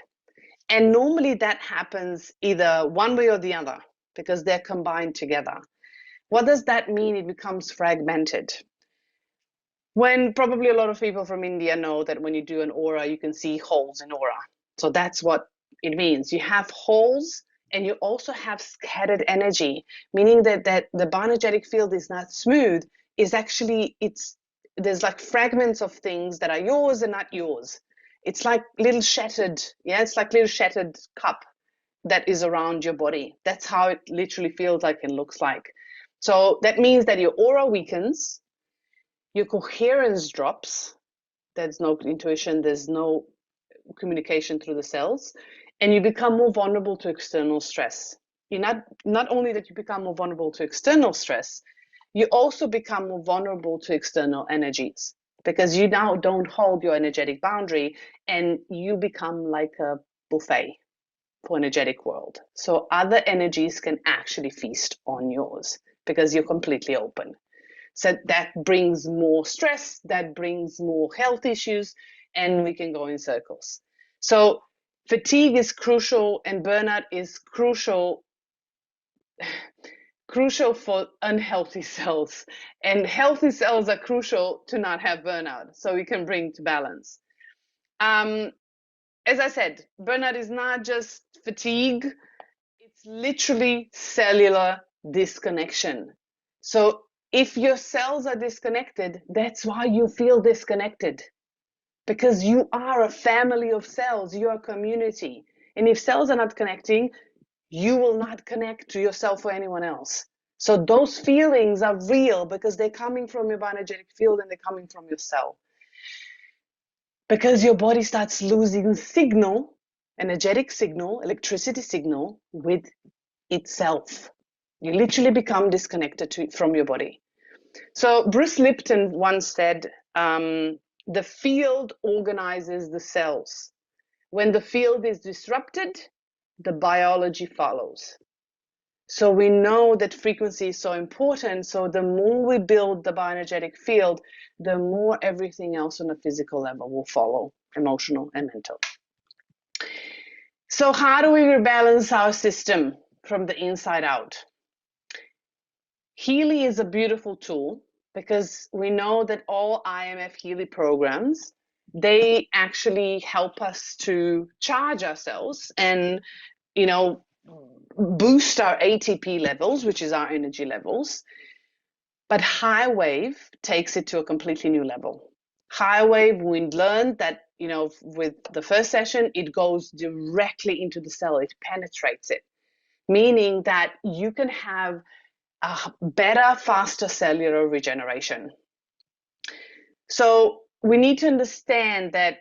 And normally that happens either one way or the other, because they're combined together. What does that mean? It becomes fragmented. When probably a lot of people from India know that when you do an aura, you can see holes in aura. So that's what it means. You have holes, and you also have scattered energy, meaning that the bioenergetic field is not smooth. Is actually, there's like fragments of things that are yours and not yours. It's like little shattered, yeah, it's like little shattered cup that is around your body. That's how it literally feels like and looks like. So that means that your aura weakens, your coherence drops, there's no intuition, there's no communication through the cells, and you become more vulnerable to external stress. You're not only that you become more vulnerable to external stress, you also become more vulnerable to external energies, because you now don't hold your energetic boundary, and you become like a buffet for energetic world. So other energies can actually feast on yours because you're completely open. So that brings more stress, that brings more health issues, and we can go in circles. So fatigue is crucial, and burnout is crucial for unhealthy cells. And healthy cells are crucial to not have burnout, so we can bring to balance. As I said, burnout is not just fatigue, it's literally cellular disconnection. So if your cells are disconnected, that's why you feel disconnected, because you are a family of cells, you're a community. And if cells are not connecting, you will not connect to yourself or anyone else. So those feelings are real because they're coming from your bioenergetic field and they're coming from your cell. Because your body starts losing signal, energetic signal, electricity signal with itself. You literally become disconnected from your body. So Bruce Lipton once said, the field organizes the cells. When the field is disrupted, the biology follows. So we know that frequency is so important. So the more we build the bioenergetic field, the more everything else on a physical level will follow, emotional and mental. So how do we rebalance our system from the inside out? Healy is a beautiful tool because we know that all IMF Healy programs, they actually help us to charge ourselves and, boost our ATP levels, which is our energy levels. But HighWave takes it to a completely new level. HighWave, we learned that, with the first session, it goes directly into the cell, it penetrates it, meaning that you can have better, faster cellular regeneration. So we need to understand that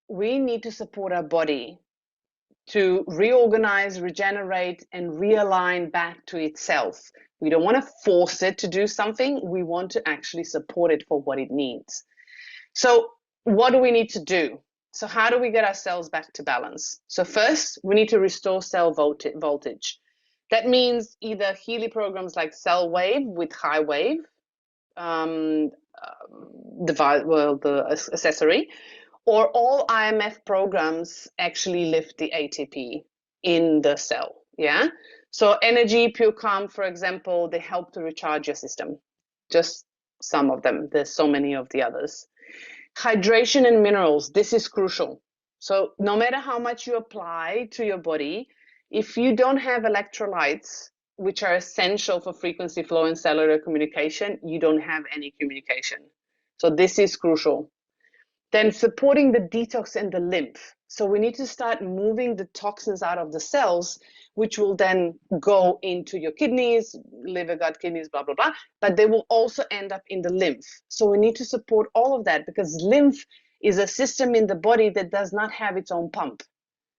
we need to support our body to reorganize, regenerate, and realign back to itself. We don't want to force it to do something. We want to actually support it for what it needs. So what do we need to do? So how do we get our cells back to balance? So first, we need to restore cell voltage. That means either Healy programs like CellWave with HighWave, um, the accessory, or all IMF programs actually lift the ATP in the cell. Yeah. So energy, pure calm, for example, they help to recharge your system. Just some of them. There's so many of the others. Hydration and minerals. This is crucial. So no matter how much you apply to your body, if you don't have electrolytes, which are essential for frequency flow and cellular communication, you don't have any communication. So this is crucial. Then supporting the detox and the lymph. So we need to start moving the toxins out of the cells, which will then go into your kidneys, liver, gut, kidneys, blah, blah, blah. But they will also end up in the lymph. So we need to support all of that because lymph is a system in the body that does not have its own pump.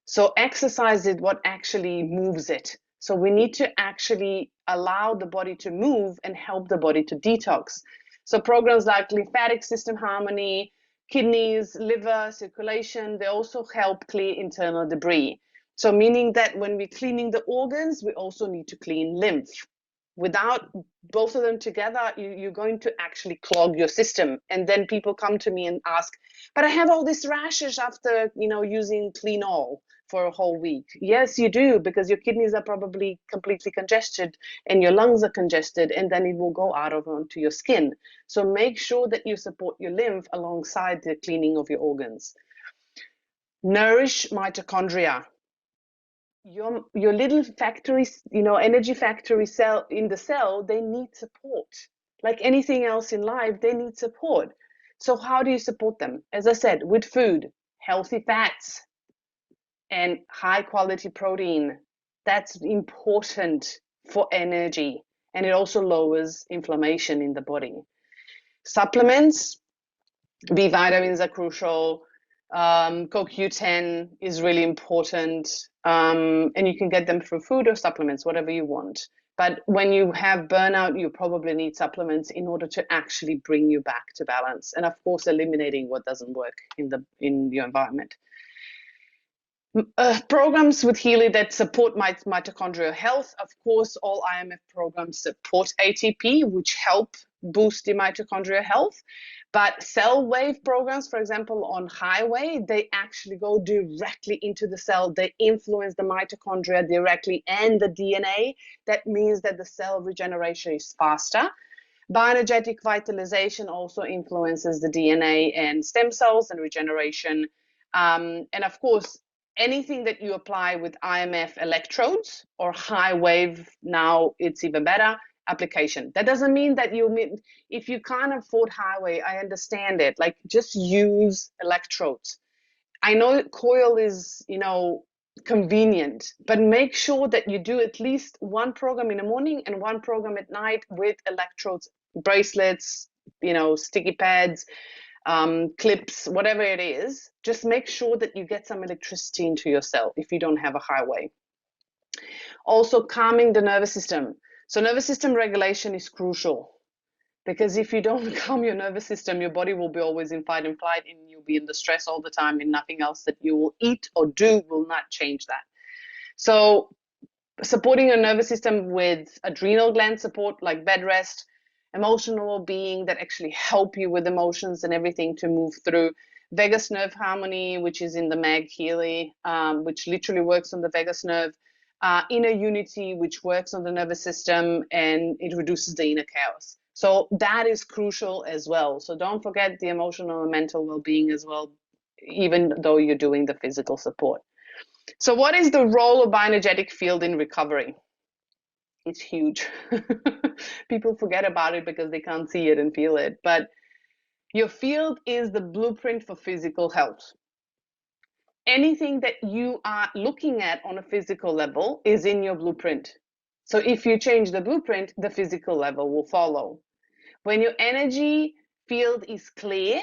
So exercise is what actually moves it. So we need to actually allow the body to move and help the body to detox. So programs like lymphatic system harmony, kidneys, liver, circulation, they also help clear internal debris. So meaning that when we're cleaning the organs, we also need to clean lymph. Without both of them together, you're going to actually clog your system. And then people come to me and ask, but I have all these rashes after, using Clean All for a whole week. Yes, you do, because your kidneys are probably completely congested and your lungs are congested, and then it will go out onto your skin. So make sure that you support your lymph alongside the cleaning of your organs. Nourish mitochondria. Your little factories, energy factory cell in the cell, they need support. Like anything else in life, they need support. So how do you support them? As I said, with food, healthy fats, and high quality protein. That's important for energy, and it also lowers inflammation in the body. Supplements, B vitamins are crucial. CoQ10 is really important, and you can get them through food or supplements, whatever you want. But when you have burnout, you probably need supplements in order to actually bring you back to balance, and of course, eliminating what doesn't work in your environment. Programs with Healy that support mitochondrial health. Of course, all IMF programs support ATP, which help boost the mitochondrial health. But cell wave programs, for example, on HighWave, they actually go directly into the cell. They influence the mitochondria directly and the DNA. That means that the cell regeneration is faster. Bioenergetic vitalization also influences the DNA and stem cells and regeneration. And of course, anything that you apply with IMF electrodes or HighWave, now it's even better application. That doesn't mean that if you can't afford HighWave, I understand it. Like, just use electrodes. I know coil is, convenient, but make sure that you do at least one program in the morning and one program at night with electrodes, bracelets, sticky pads, clips, whatever it is. Just make sure that you get some electricity into your cell if you don't have a HighWave. Also, calming the nervous system. So nervous system regulation is crucial, because if you don't calm your nervous system, your body will be always in fight and flight, and you'll be in the stress all the time, and nothing else that you will eat or do will not change that. So supporting your nervous system with adrenal gland support, like bed rest, emotional well-being that actually help you with emotions and everything to move through. Vagus nerve harmony, which is in the Mag Healy, which literally works on the vagus nerve. Inner unity, which works on the nervous system, and it reduces the inner chaos. So that is crucial as well. So don't forget the emotional and mental well-being as well, even though you're doing the physical support. So what is the role of bioenergetic field in recovery? It's huge. People forget about it because they can't see it and feel it. But your field is the blueprint for physical health. Anything that you are looking at on a physical level is in your blueprint. So if you change the blueprint, the physical level will follow. When your energy field is clear,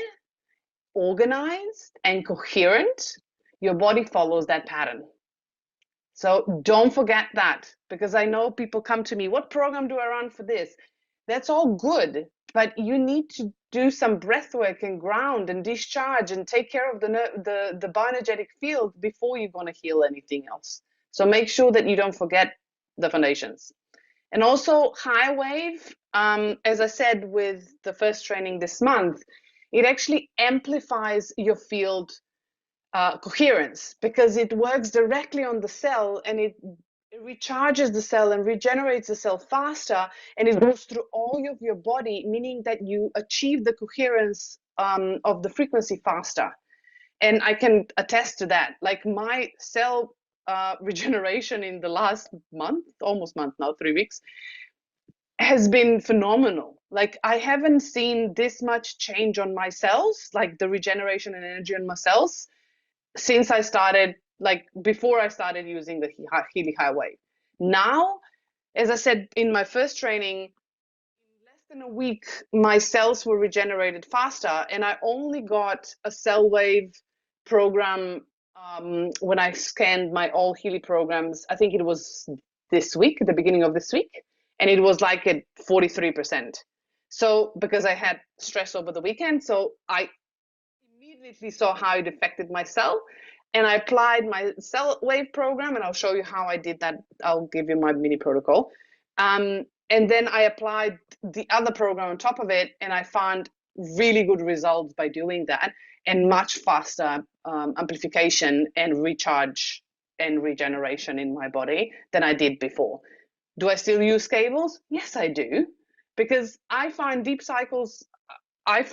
organized, and coherent, your body follows that pattern. So don't forget that, because I know people come to me, what program do I run for this? That's all good, but you need to do some breath work and ground and discharge and take care of the bioenergetic field before you're going to heal anything else. So make sure that you don't forget the foundations. And also HighWave, as I said with the first training this month, it actually amplifies your field coherence, because it works directly on the cell, and it recharges the cell and regenerates the cell faster, and it goes through all of your body, meaning that you achieve the coherence of the frequency faster. And I can attest to that. Like my cell regeneration in the last month, almost month now, 3 weeks, has been phenomenal. Like I haven't seen this much change on my cells, like the regeneration and energy on my cells, since I started, like before I started using the Healy HighWave. Now, as I said in my first training, in less than a week, my cells were regenerated faster, and I only got a cell wave program when I scanned my all Healy programs. I think it was this week, at the beginning of this week, and it was like at 43%. So because I had stress over the weekend, so I immediately saw how it affected my cell, and I applied my cell wave program, and I'll show you how I did that. I'll give you my mini protocol. And then I applied the other program on top of it, and I found really good results by doing that, and much faster amplification and recharge and regeneration in my body than I did before. Do I still use cables? Yes, I do, because I find deep cycles, I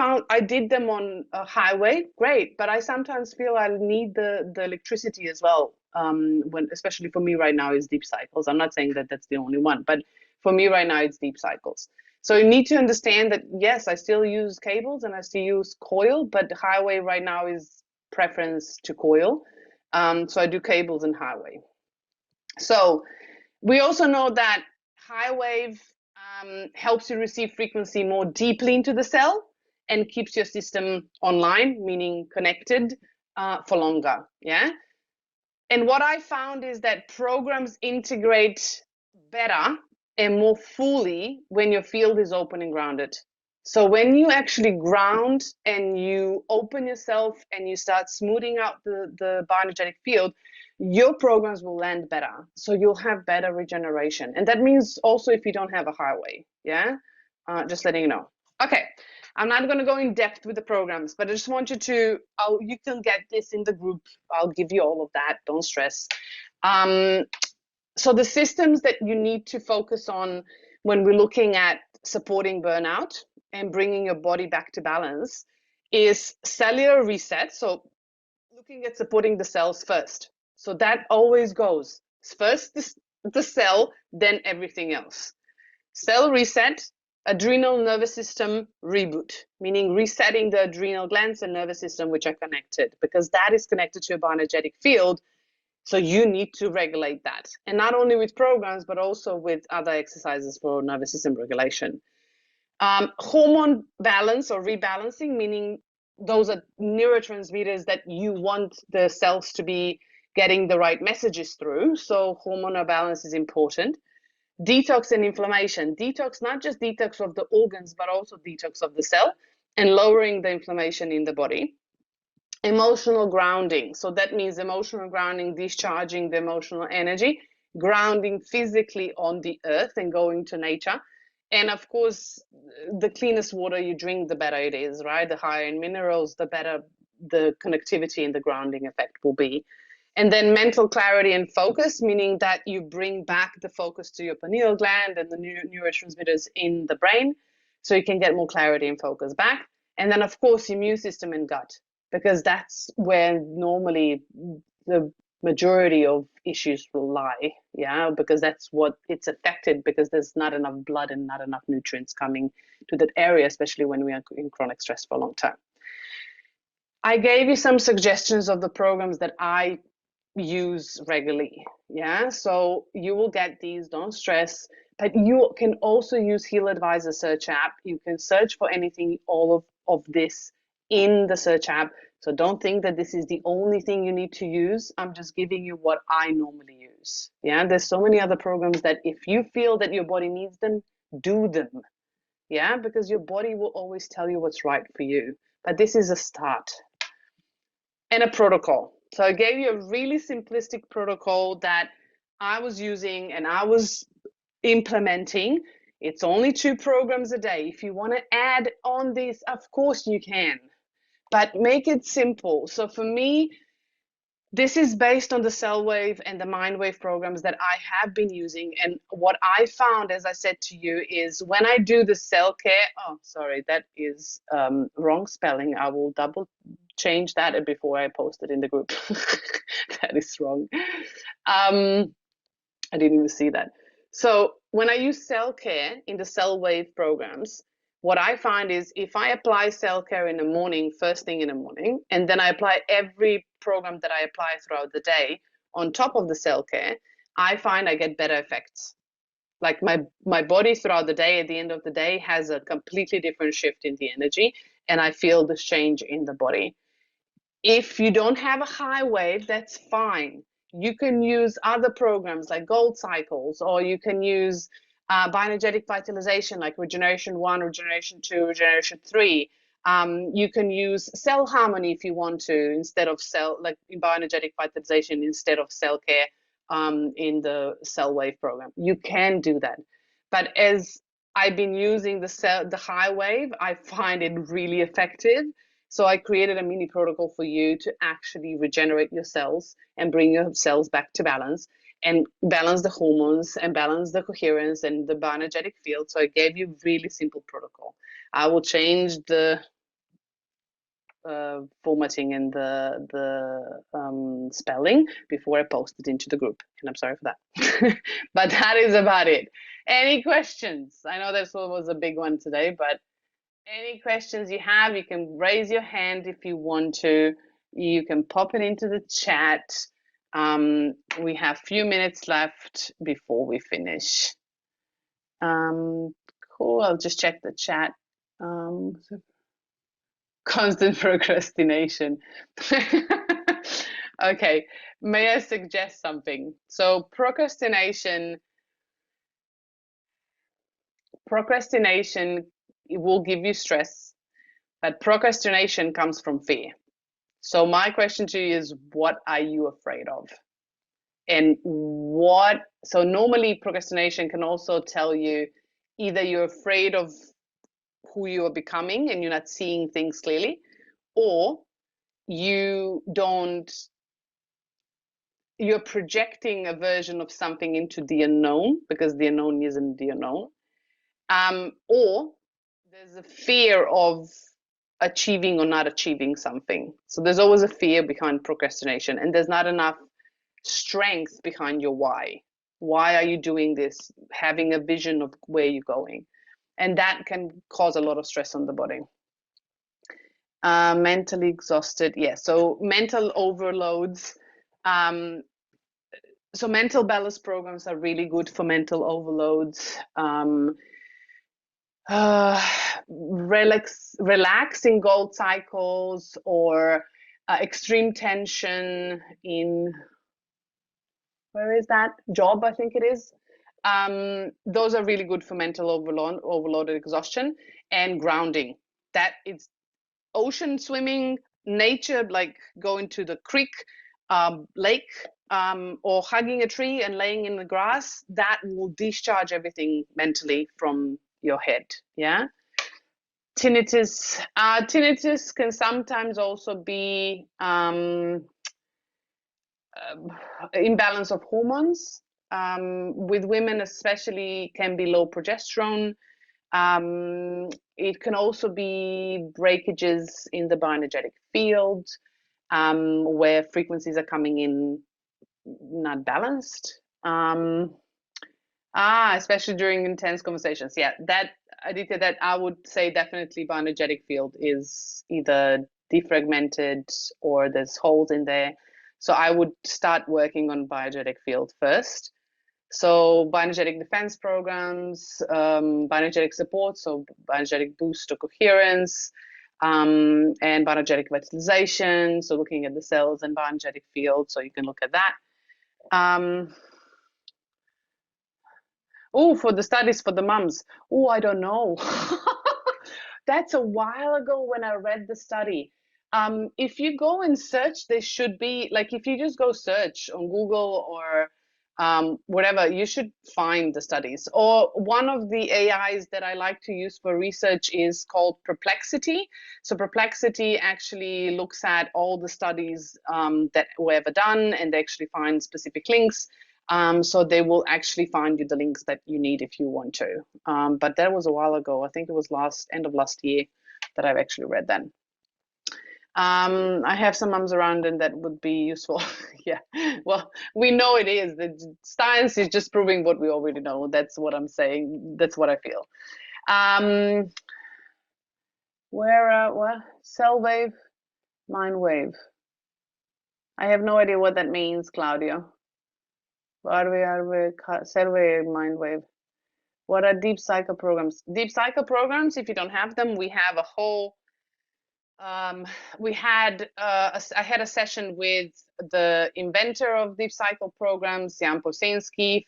did them on a highway, great, but I sometimes feel I need the electricity as well. When, especially for me right now, is deep cycles. I'm not saying that that's the only one, but for me right now, it's deep cycles. So you need to understand that yes, I still use cables and I still use coil, but highway right now is preference to coil. So I do cables and highway. So we also know that HighWave helps you receive frequency more deeply into the cell and keeps your system online, meaning connected for longer. Yeah. And what I found is that programs integrate better and more fully when your field is open and grounded. So when you actually ground and you open yourself and you start smoothing out the bioenergetic field, your programs will land better. So you'll have better regeneration. And that means also if you don't have a highway, yeah? Just letting you know. Okay, I'm not going to go in depth with the programs, but I just want you to, you can get this in the group. I'll give you all of that, don't stress. So the systems that you need to focus on when we're looking at supporting burnout and bringing your body back to balance is cellular reset. So looking at supporting the cells first. So that always goes first the cell, then everything else. Cell reset, adrenal nervous system reboot, meaning resetting the adrenal glands and nervous system which are connected, because that is connected to a bioenergetic field. So you need to regulate that. And not only with programs, but also with other exercises for nervous system regulation. Hormone balance or rebalancing, meaning those are neurotransmitters that you want the cells to be getting the right messages through. So hormonal balance is important. Detox and inflammation. Detox, not just detox of the organs, but also detox of the cell and lowering the inflammation in the body. Emotional grounding. So that means emotional grounding, discharging the emotional energy, grounding physically on the earth and going to nature. And of course, the cleanest water you drink, the better it is, right? The higher in minerals, the better the connectivity and the grounding effect will be. And then mental clarity and focus, meaning that you bring back the focus to your pineal gland and the neurotransmitters in the brain, so you can get more clarity and focus back. And then, of course, immune system and gut, because that's where normally the majority of issues will lie, yeah, because that's what it's affected, because there's not enough blood and not enough nutrients coming to that area, especially when we are in chronic stress for a long time. I gave you some suggestions of the programs that I use regularly. Yeah, so you will get these, don't stress. But you can also use Heal Advisor search app. You can search for anything, all of this in the search app. So don't think that this is the only thing you need to use. I'm just giving you what I normally use. Yeah, there's so many other programs that if you feel that your body needs them, do them. Yeah, because your body will always tell you what's right for you. But this is a start. And a protocol. So I gave you a really simplistic protocol that I was using and I was implementing. It's only 2 programs a day. If you want to add on this, of course you can, but make it simple. So for me, this is based on the CellWave and the MindWave programs that I have been using. And what I found, as I said to you, is when I do the cell care, oh, sorry, that is wrong spelling. I will double change that before I post it in the group. That is wrong. I didn't even see that. So when I use cell care in the CellWave programs, what I find is if I apply cell care in the morning, first thing in the morning, and then I apply every program that I apply throughout the day on top of the cell care, I find I get better effects. Like my body throughout the day, at the end of the day, has a completely different shift in the energy, and I feel this change in the body. If you don't have a HighWave, that's fine. You can use other programs like Gold Cycles, or you can use bioenergetic vitalization like Regeneration 1, Regeneration 2, Regeneration 3. You can use Cell Harmony if you want to, instead of like in bioenergetic vitalization, instead of cell care in the CellWave program. You can do that. But as I've been using the HighWave, I find it really effective. So I created a mini protocol for you to actually regenerate your cells and bring your cells back to balance and balance the hormones and balance the coherence and the bioenergetic field. So I gave you a really simple protocol. I will change the formatting and the spelling before I post it into the group. And I'm sorry for that. But that is about it. Any questions? I know this one was a big one today, but any questions you have, you can raise your hand if you want to. You can pop it into the chat. We have a few minutes left before we finish. Cool, I'll just check the chat. Constant procrastination. Okay, may I suggest something? So procrastination it will give you stress, but procrastination comes from fear. So my question to you is, what are you afraid of? And so normally procrastination can also tell you either you're afraid of who you are becoming and you're not seeing things clearly, or you're projecting a version of something into the unknown because the unknown isn't the unknown. Or there's a fear of achieving or not achieving something. So there's always a fear behind procrastination, and there's not enough strength behind your why. Why are you doing this? Having a vision of where you're going. And that can cause a lot of stress on the body. Mentally exhausted. Yeah, so mental overloads. So mental balance programs are really good for mental overloads. Relaxing Gold Cycles or extreme tension in, where is that? Job, I think it is. Those are really good for mental overloaded exhaustion and grounding. That it's ocean swimming, nature, like going to the creek, lake, or hugging a tree and laying in the grass, that will discharge everything mentally from your head. Yeah. Tinnitus. Tinnitus can sometimes also be imbalance of hormones. With women especially, can be low progesterone. It can also be breakages in the bioenergetic field, where frequencies are coming in not balanced. Especially during intense conversations. Yeah, that Aditya, that I would say definitely bioenergetic field is either defragmented or there's holes in there. So I would start working on bioenergetic field first. So bioenergetic defense programs, bioenergetic support, so bioenergetic boost or coherence, and bioenergetic vitalization, so looking at the cells and bioenergetic field, so you can look at that. Oh, for the studies for the mums. Oh, I don't know. That's a while ago when I read the study. If you go and search, there should be, like, if you just go search on Google or whatever, you should find the studies. Or one of the AIs that I like to use for research is called Perplexity. So Perplexity actually looks at all the studies that were ever done, and they actually find specific links. So they will actually find you the links that you need if you want to. But that was a while ago. I think it was end of last year that I've actually read that. I have some mums around and that would be useful. Yeah, well, we know it is. The science is just proving what we already know. That's what I'm saying. That's what I feel. What? Cell wave, mind wave. I have no idea what that means, Claudio. What cell wave, mind wave. What are deep cycle programs? Deep cycle programs, if you don't have them, we have a whole I had a session with the inventor of deep cycle programs, Jan Posinski,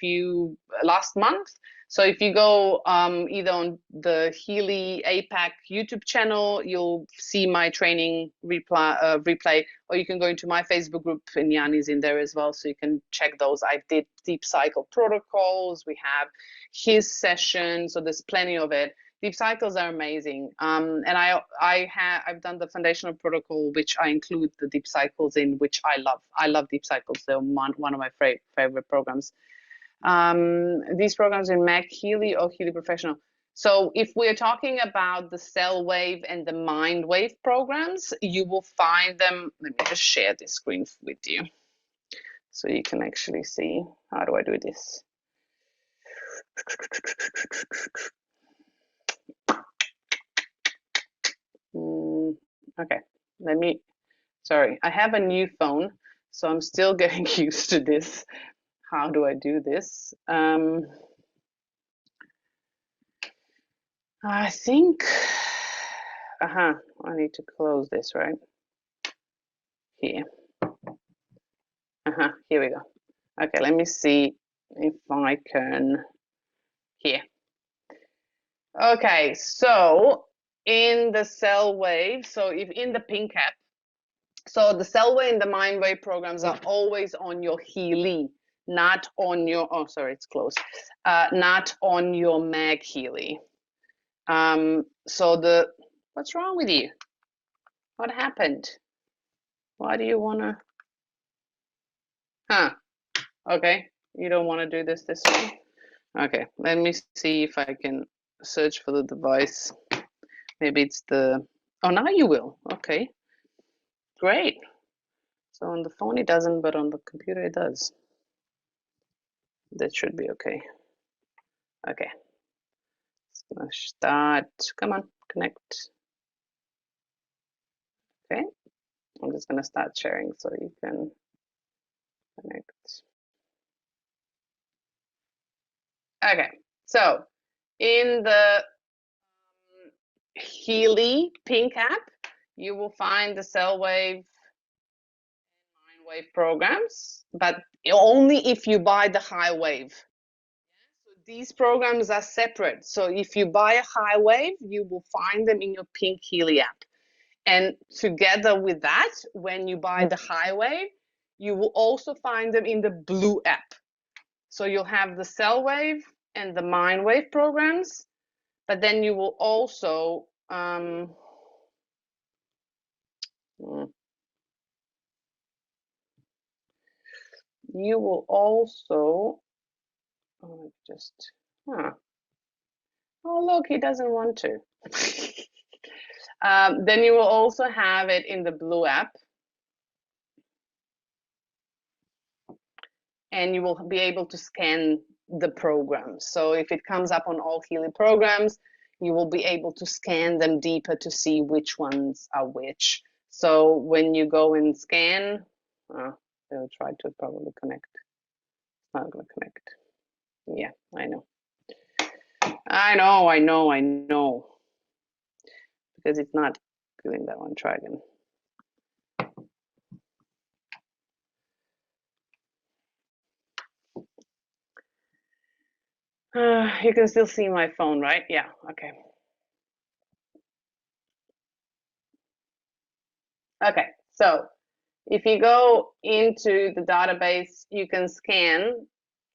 last month. So if you go either on the Healy APAC YouTube channel, you'll see my training replay, or you can go into my Facebook group, and Jan is in there as well, so you can check those. I did deep cycle protocols. We have his session, so there's plenty of it. Deep cycles are amazing, and I've done the foundational protocol, which I include the deep cycles in, which I love. I love deep cycles. They're one of my favorite programs. These programs in Mac Healy or Healy Professional. So if we're talking about the cell wave and the mind wave programs, you will find them. Let me just share this screen with you so you can actually see. How do I do this? Okay, sorry, I have a new phone, so I'm still getting used to this. How do I do this? I think, I need to close this, right? Here. Here we go. Okay, let me see if I can, here. Okay, so in the cell wave, so if in the pink app, so the cell wave and the mind wave programs are always on your Healy, not on your, oh, sorry, it's closed, not on your Mag Healy. So what's wrong with you? What happened? Why do you wanna, okay, you don't wanna do this way? Okay, let me see if I can search for the device. Maybe it's oh, now you will, okay. Great. So on the phone it doesn't, but on the computer it does. That should be okay. Okay. It's gonna start. Come on, connect. Okay. I'm just gonna start sharing so you can connect. Okay. So in the Healy pink app, you will find the cell wave and mind wave programs, but only if you buy the HighWave. So these programs are separate. So if you buy a HighWave, you will find them in your pink Healy app. And together with that, when you buy the HighWave, you will also find them in the blue app. So you'll have the cell wave and the mind wave programs, but then you will also oh look, he doesn't want to. Then you will also have it in the blue app, and you will be able to scan the programs. So if it comes up on all Healy programs, you will be able to scan them deeper to see which ones are which. So when you go and scan, It'll try to probably connect. It's not going to connect. Yeah, I know. I know. Because it's not doing that one. Try again. You can still see my phone, right? Yeah, okay. Okay, so if you go into the database, you can scan,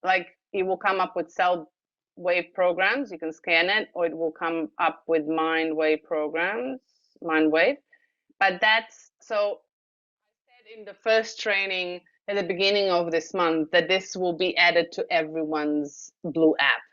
like it will come up with cell wave programs. You can scan it, or it will come up with mind wave programs, mind wave. But that's so I said in the first training at the beginning of this month that this will be added to everyone's Blue app.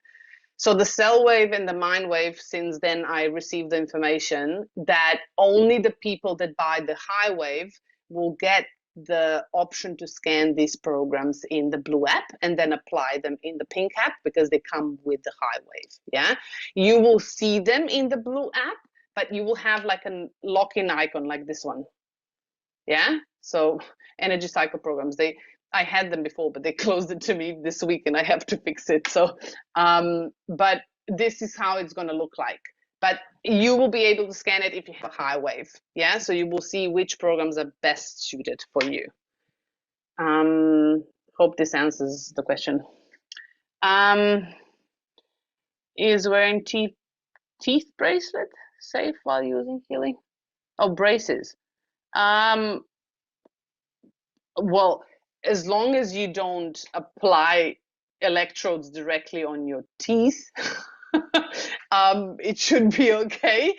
So the cell wave and the mind wave, since then I received the information that only the people that buy the HighWave will get the option to scan these programs in the Blue app and then apply them in the Pink app because they come with the HighWave. Yeah, you will see them in the Blue app, but you will have like a lock-in icon like this one. Yeah, so energy cycle programs, I had them before, but they closed it to me this week and I have to fix it. So but this is how it's going to look like. But you will be able to scan it if you have a HighWave. Yeah, so you will see which programs are best suited for you. Hope this answers the question. Is wearing teeth bracelet safe while using Healy? Oh, braces. Well, as long as you don't apply electrodes directly on your teeth, it should be okay.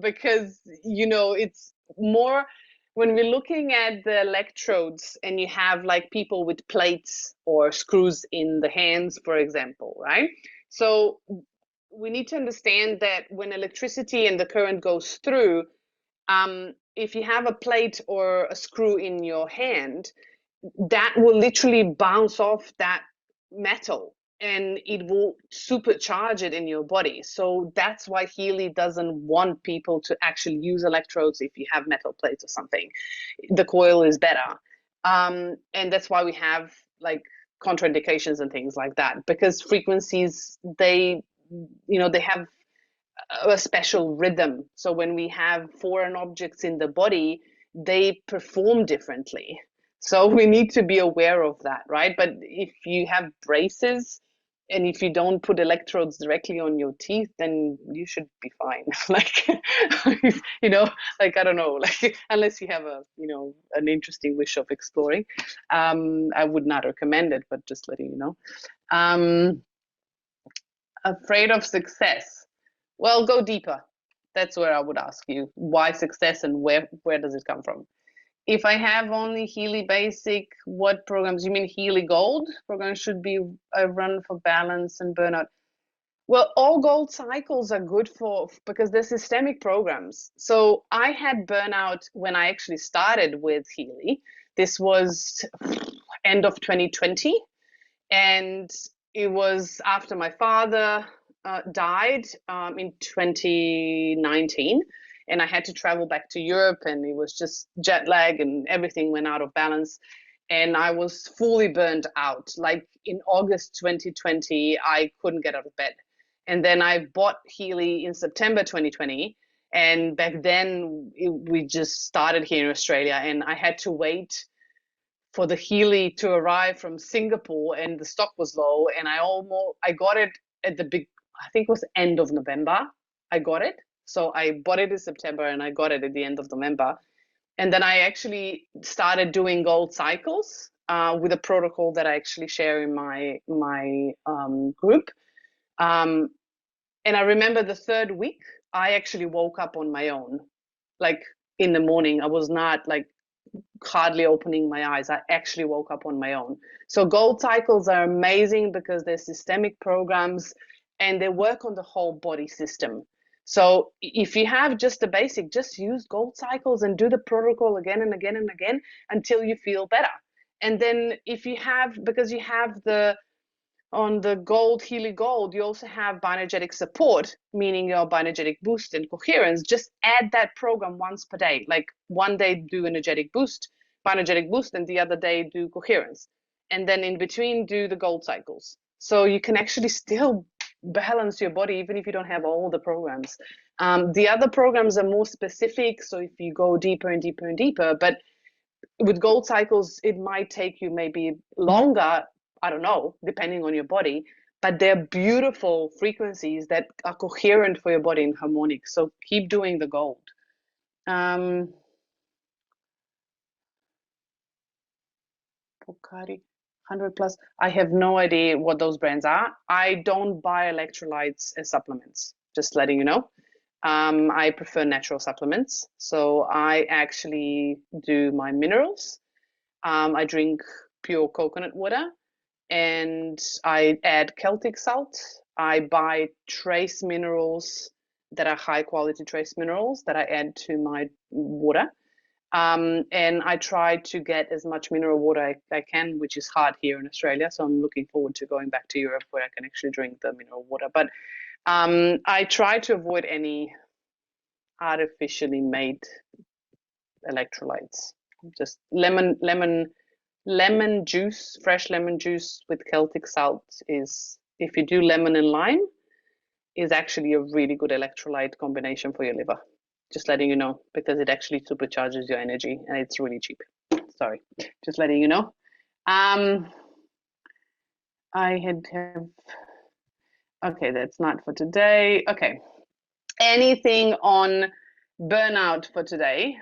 Because, it's more when we're looking at the electrodes and you have like people with plates or screws in the hands, for example, right? So we need to understand that when electricity and the current goes through, if you have a plate or a screw in your hand, that will literally bounce off that metal and it will supercharge it in your body. So that's why Healy doesn't want people to actually use electrodes if you have metal plates or something. The coil is better. And that's why we have like contraindications and things like that, because frequencies, they have a special rhythm. So when we have foreign objects in the body, they perform differently. So we need to be aware of that, right? But if you have braces and if you don't put electrodes directly on your teeth, then you should be fine. Like, like, I don't know, like, unless you have an interesting wish of exploring. I would not recommend it, but just letting you know. Afraid of success. Well, go deeper. That's where I would ask you why success and where does it come from? If I have only Healy Basic, what programs? You mean Healy Gold? Programs should be run for balance and burnout. Well, all gold cycles are good because they're systemic programs. So I had burnout when I actually started with Healy. This was end of 2020. And it was after my father died in 2019, and I had to travel back to Europe, and it was just jet lag and everything went out of balance. And I was fully burned out. Like in August 2020, I couldn't get out of bed. And then I bought Healy in September 2020. And back then, we just started here in Australia, and I had to wait for the Healy to arrive from Singapore, and the stock was low, and I got it at the big, I think it was end of November. I got it. So I bought it in September and I got it at the end of November. And then I actually started doing gold cycles with a protocol that I actually share in my group. And I remember the third week, I actually woke up on my own, like in the morning. I was not like hardly opening my eyes. I actually woke up on my own. So gold cycles are amazing because they're systemic programs and they work on the whole body system. So if you have just the basic, just use gold cycles and do the protocol again and again and again until you feel better. And then if you have, because you have on the gold, Healy Gold, you also have bioenergetic support, meaning your bioenergetic boost and coherence. Just add that program once per day. Like one day do energetic boost, bioenergetic boost, and the other day do coherence. And then in between do the gold cycles. So you can actually still balance your body even if you don't have all the programs. The other programs are more specific. So if you go deeper and deeper and deeper, but with gold cycles, it might take you maybe longer, I don't know, depending on your body, but they're beautiful frequencies that are coherent for your body and harmonic. So keep doing the gold. 100 plus. I have no idea what those brands are. I don't buy electrolytes as supplements, just letting you know. I prefer natural supplements. So I actually do my minerals. I drink pure coconut water and I add Celtic salt. I buy trace minerals that are high quality trace minerals that I add to my water. And I try to get as much mineral water I can, which is hard here in Australia. So I'm looking forward to going back to Europe where I can actually drink the mineral water. But I try to avoid any artificially made electrolytes. Just lemon juice, fresh lemon juice with Celtic salt is, if you do lemon and lime, is actually a really good electrolyte combination for your liver. Just letting you know, because it actually supercharges your energy and it's really cheap. Sorry, just letting you know. I have, okay, that's not for today. Okay, anything on burnout for today?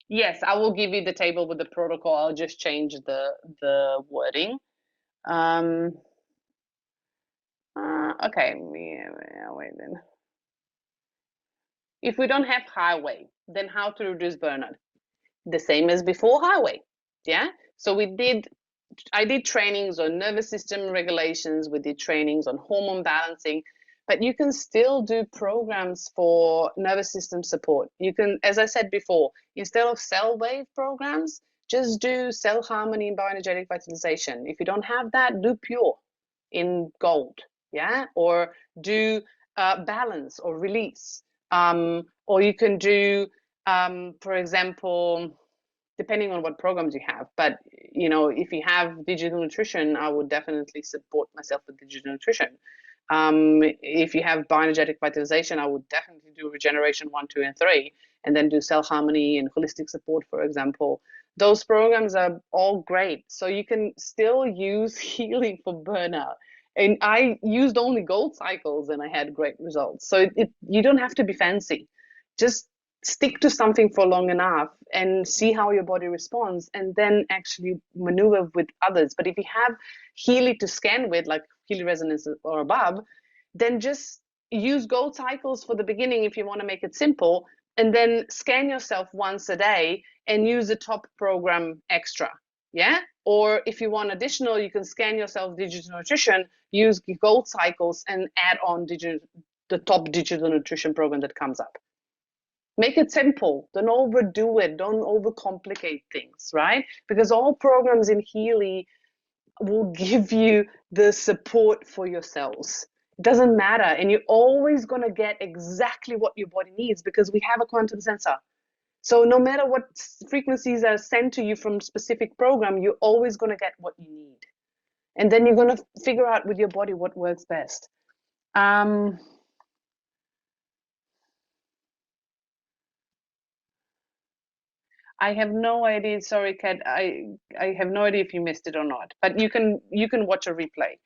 Yes, I will give you the table with the protocol. I'll just change the wording. Okay, wait then. If we don't have HighWave, then how to reduce burnout? The same as before HighWave, yeah? So I did trainings on nervous system regulations, we did trainings on hormone balancing, but you can still do programs for nervous system support. You can, as I said before, instead of cell wave programs, just do cell harmony and bioenergetic vitalization. If you don't have that, do pure in gold, yeah? Or do balance or release. Or you can do, for example, depending on what programs you have. But if you have digital nutrition, I would definitely support myself with digital nutrition. If you have bioenergetic vitalization, I would definitely do regeneration 1, 2, and 3, and then do cell harmony and holistic support, for example. Those programs are all great. So you can still use healing for burnout. And I used only gold cycles and I had great results. So you don't have to be fancy. Just stick to something for long enough and see how your body responds, and then actually maneuver with others. But if you have Healy to scan with, like Healy resonance or above, then just use gold cycles for the beginning if you want to make it simple, and then scan yourself once a day and use the top program extra. Yeah. Or if you want additional, you can scan yourself digital nutrition, use gold cycles, and add on the top digital nutrition program that comes up. Make it simple. Don't overdo it. Don't overcomplicate things, right? Because all programs in Healy will give you the support for your cells. It doesn't matter. And you're always going to get exactly what your body needs because we have a quantum sensor. So no matter what frequencies are sent to you from a specific program, you're always going to get what you need. And then you're going to figure out with your body what works best. I have no idea. Sorry, Kat. I have no idea if you missed it or not. But you can watch a replay.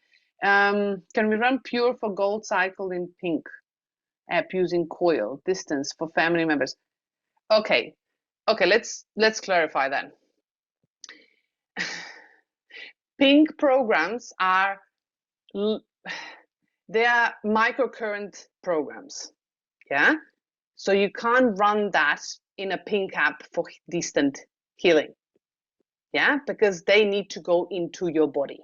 Can we run pure for gold cycle in pink app using coil distance for family members? Okay, let's clarify that. Pink programs are microcurrent programs. Yeah, so you can't run that in a pink app for distant healing. Yeah, because they need to go into your body.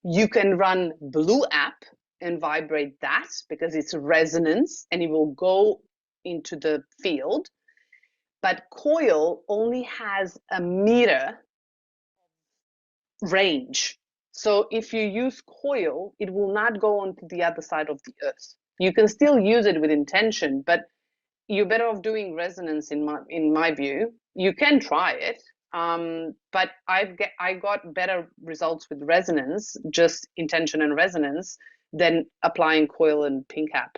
You can run blue app and vibrate that because it's resonance and it will go into the field. But coil only has a meter range. So if you use coil, it will not go onto the other side of the earth. You can still use it with intention, but you're better off doing resonance in my view. You can try it, but I got better results with resonance, just intention and resonance, than applying coil and pink app,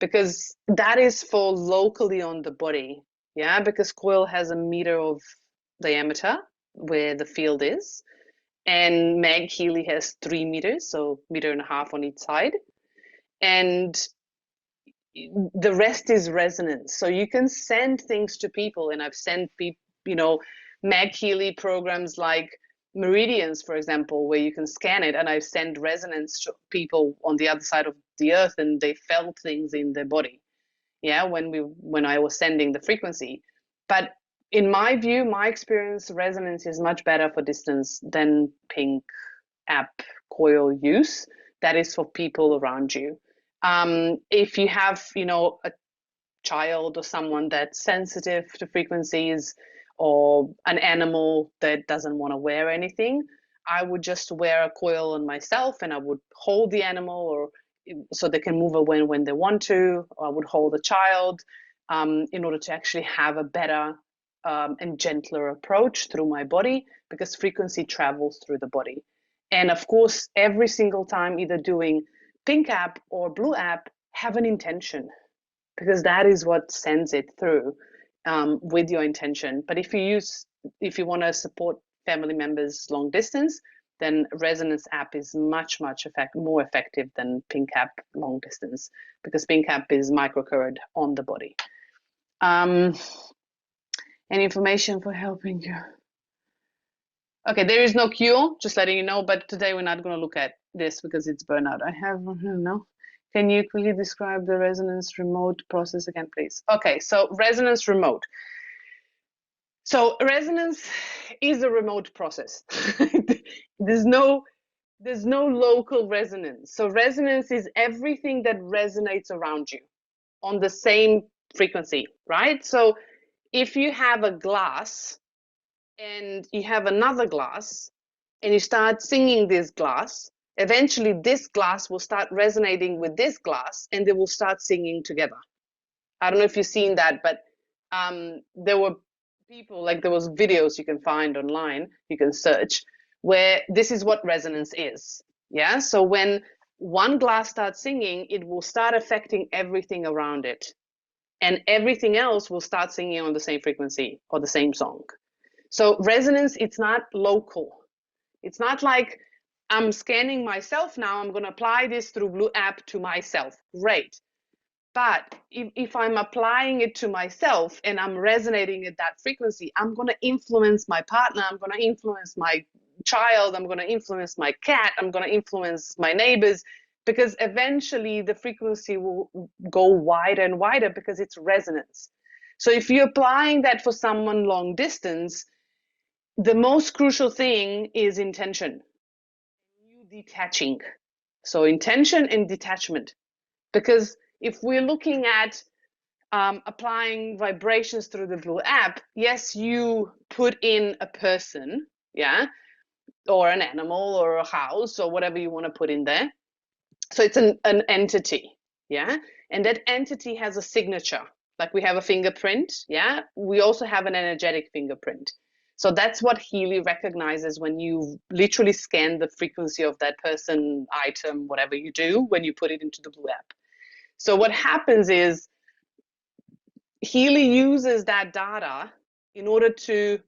because that is for locally on the body. Yeah, because coil has a meter of diameter where the field is, and Meg Healy has 3 meters, so meter and a half on each side, and the rest is resonance. So you can send things to people, and I've sent people, Meg Healy programs like Meridians, for example, where you can scan it, and I've sent resonance to people on the other side of the earth, and they felt things in their body. Yeah, when I was sending the frequency. But in my view, my experience, resonance is much better for distance than pink app coil use. That is for people around you. If you have, a child or someone that's sensitive to frequencies, or an animal that doesn't want to wear anything, I would just wear a coil on myself, and I would hold the animal, or so they can move away when they want to, or I would hold a child, in order to actually have a better and gentler approach through my body, because frequency travels through the body. And of course, every single time, either doing pink app or blue app, have an intention, because that is what sends it through, with your intention. But if you want to support family members long distance, then resonance app is much more effective than pink app long distance, because pink app is microcurrent on the body. Any information for helping you? Okay, there is no cure, just letting you know, but today we're not going to look at this because it's burnout. I have no. Can you quickly describe the resonance remote process again, please? Okay, so resonance remote. So resonance is a remote process. There's no local resonance. So resonance is everything that resonates around you on the same frequency, right? So if you have a glass and you have another glass, and you start singing this glass, eventually this glass will start resonating with this glass, and they will start singing together. I don't know if you've seen that, but there were people, like there was videos you can find online, you can search, where this is what resonance is. Yeah, so when one glass starts singing, it will start affecting everything around it, and everything else will start singing on the same frequency or the same song. So resonance, it's not local. It's not like I'm scanning myself now, I'm going to apply this through Blue app to myself. Great. But if I'm applying it to myself and I'm resonating at that frequency, I'm going to influence my partner, I'm going to influence my child, I'm going to influence my cat, I'm going to influence my neighbors, because eventually the frequency will go wider and wider because it's resonance. So if you're applying that for someone long distance, the most crucial thing is intention, you detaching. So intention and detachment, because if we're looking at applying vibrations through the Blue app, yes, you put in a person, yeah, or an animal or a house or whatever you want to put in there. So it's an entity, yeah, and that entity has a signature. Like we have a fingerprint, yeah, we also have an energetic fingerprint. So that's what Healy recognizes when you literally scan the frequency of that person, item, whatever you do, when you put it into the Blue app. So what happens is Healy uses that data in order to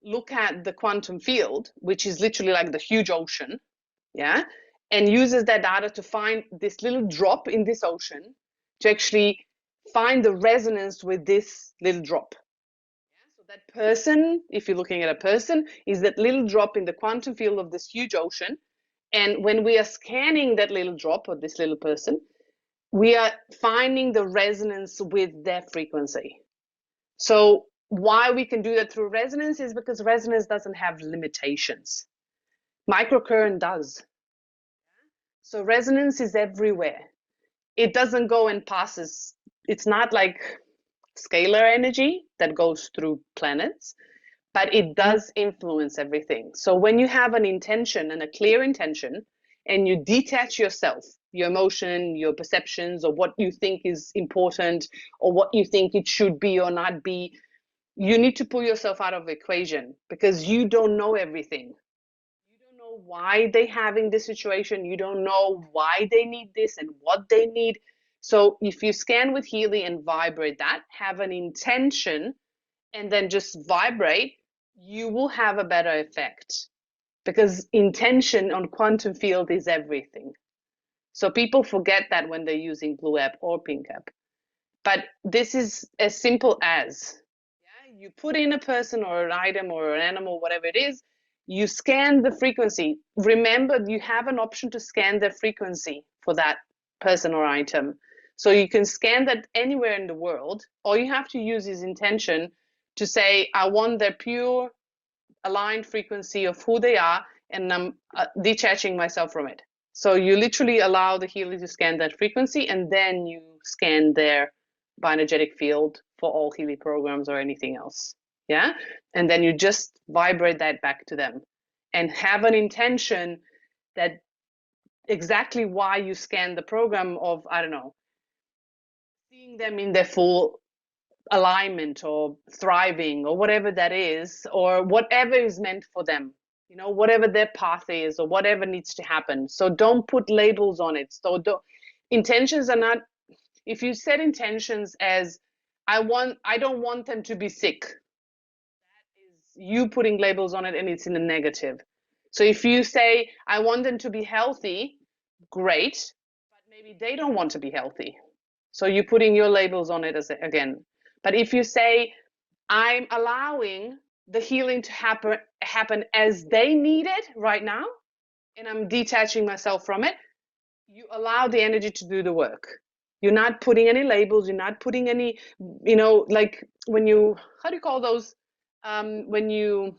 look at the quantum field, which is literally like the huge ocean, yeah, and uses that data to find this little drop in this ocean, to actually find the resonance with this little drop. So that person, if you're looking at a person, is that little drop in the quantum field of this huge ocean. And when we are scanning that little drop, or this little person, we are finding the resonance with their frequency. So why we can do that through resonance is because resonance doesn't have limitations. Microcurrent does. So resonance is everywhere. It doesn't go and passes. It's not like scalar energy that goes through planets. but it does influence everything. So when you have an intention and a clear intention, and you detach yourself, your emotion, your perceptions, or what you think is important, or what you think it should be or not be, you need to pull yourself out of the equation, because you don't know everything. You don't know why they're having this situation. You don't know why they need this and what they need. So if you scan with Healy and vibrate that, have an intention, and then just vibrate, you will have a better effect, because intention on quantum field is everything. So people forget that when they're using blue app or pink app. But this is as simple as, yeah, you put in a person or an item or an animal, whatever it is, you scan the frequency. Remember, you have an option to scan the frequency for that person or item. So you can scan that anywhere in the world. All you have to use is intention to say, I want their pure aligned frequency of who they are, and I'm detaching myself from it. So you literally allow the Healy to scan that frequency, and then you scan their bioenergetic field for all Healy programs or anything else. Yeah. And then you just vibrate that back to them and have an intention that exactly why you scan the program of, I don't know, seeing them in their full alignment or thriving or whatever that is, or whatever is meant for them, you know, whatever their path is or whatever needs to happen. So don't put labels on it. So intentions are not, if you set intentions as, I don't want them to be sick, that is you putting labels on it, and it's in a negative. So if you say, I want them to be healthy, great, but maybe they don't want to be healthy. So you're putting your labels on it as again. But if you say, I'm allowing the healing to happen as they need it right now, and I'm detaching myself from it, you allow the energy to do the work. You're not putting any labels, you're not putting any, you know, like when you, how do you call those? When you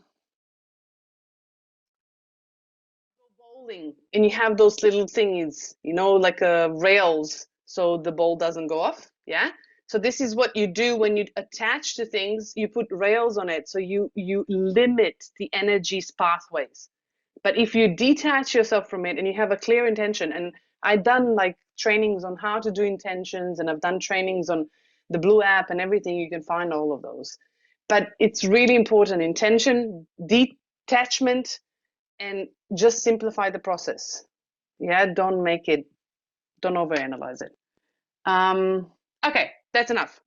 bowling and you have those little thingies, you know, like rails, so the ball doesn't go off. Yeah. So this is what you do when you attach to things. You put rails on it, so you limit the energy's pathways. But if you detach yourself from it and you have a clear intention, and I've done like trainings on how to do intentions, and I've done trainings on the Blue app and everything, you can find all of those. But it's really important, intention, detachment, and just simplify the process. Yeah, don't make it, don't overanalyze it. Okay, that's enough.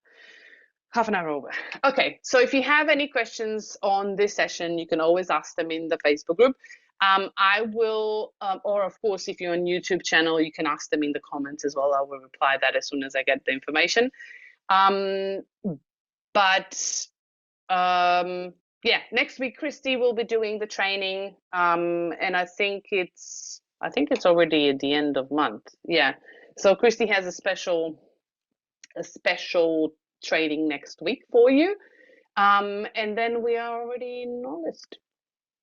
Half an hour over. Okay, so if you have any questions on this session, you can always ask them in the Facebook group. I will, or of course, if you're on YouTube channel, you can ask them in the comments as well. I will reply that as soon as I get the information. But yeah, next week Christy will be doing the training, and I think it's already at the end of month. Yeah, so Christy has a special training next week for you, and then we are already in August.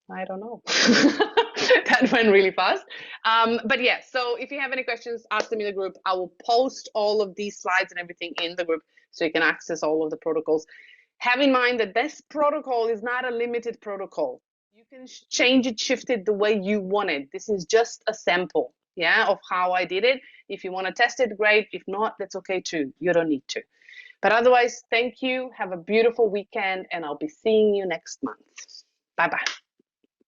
I don't know. That went really fast. But yeah, so if you have any questions, ask them in the group. I will post all of these slides and everything in the group so you can access all of the protocols. Have in mind that this protocol is not a limited protocol. You can change it, shift it the way you want it. This is just a sample, yeah, of how I did it. If you want to test it, great. If not, that's okay too. You don't need to. But otherwise, thank you. Have a beautiful weekend, and I'll be seeing you next month. Bye-bye.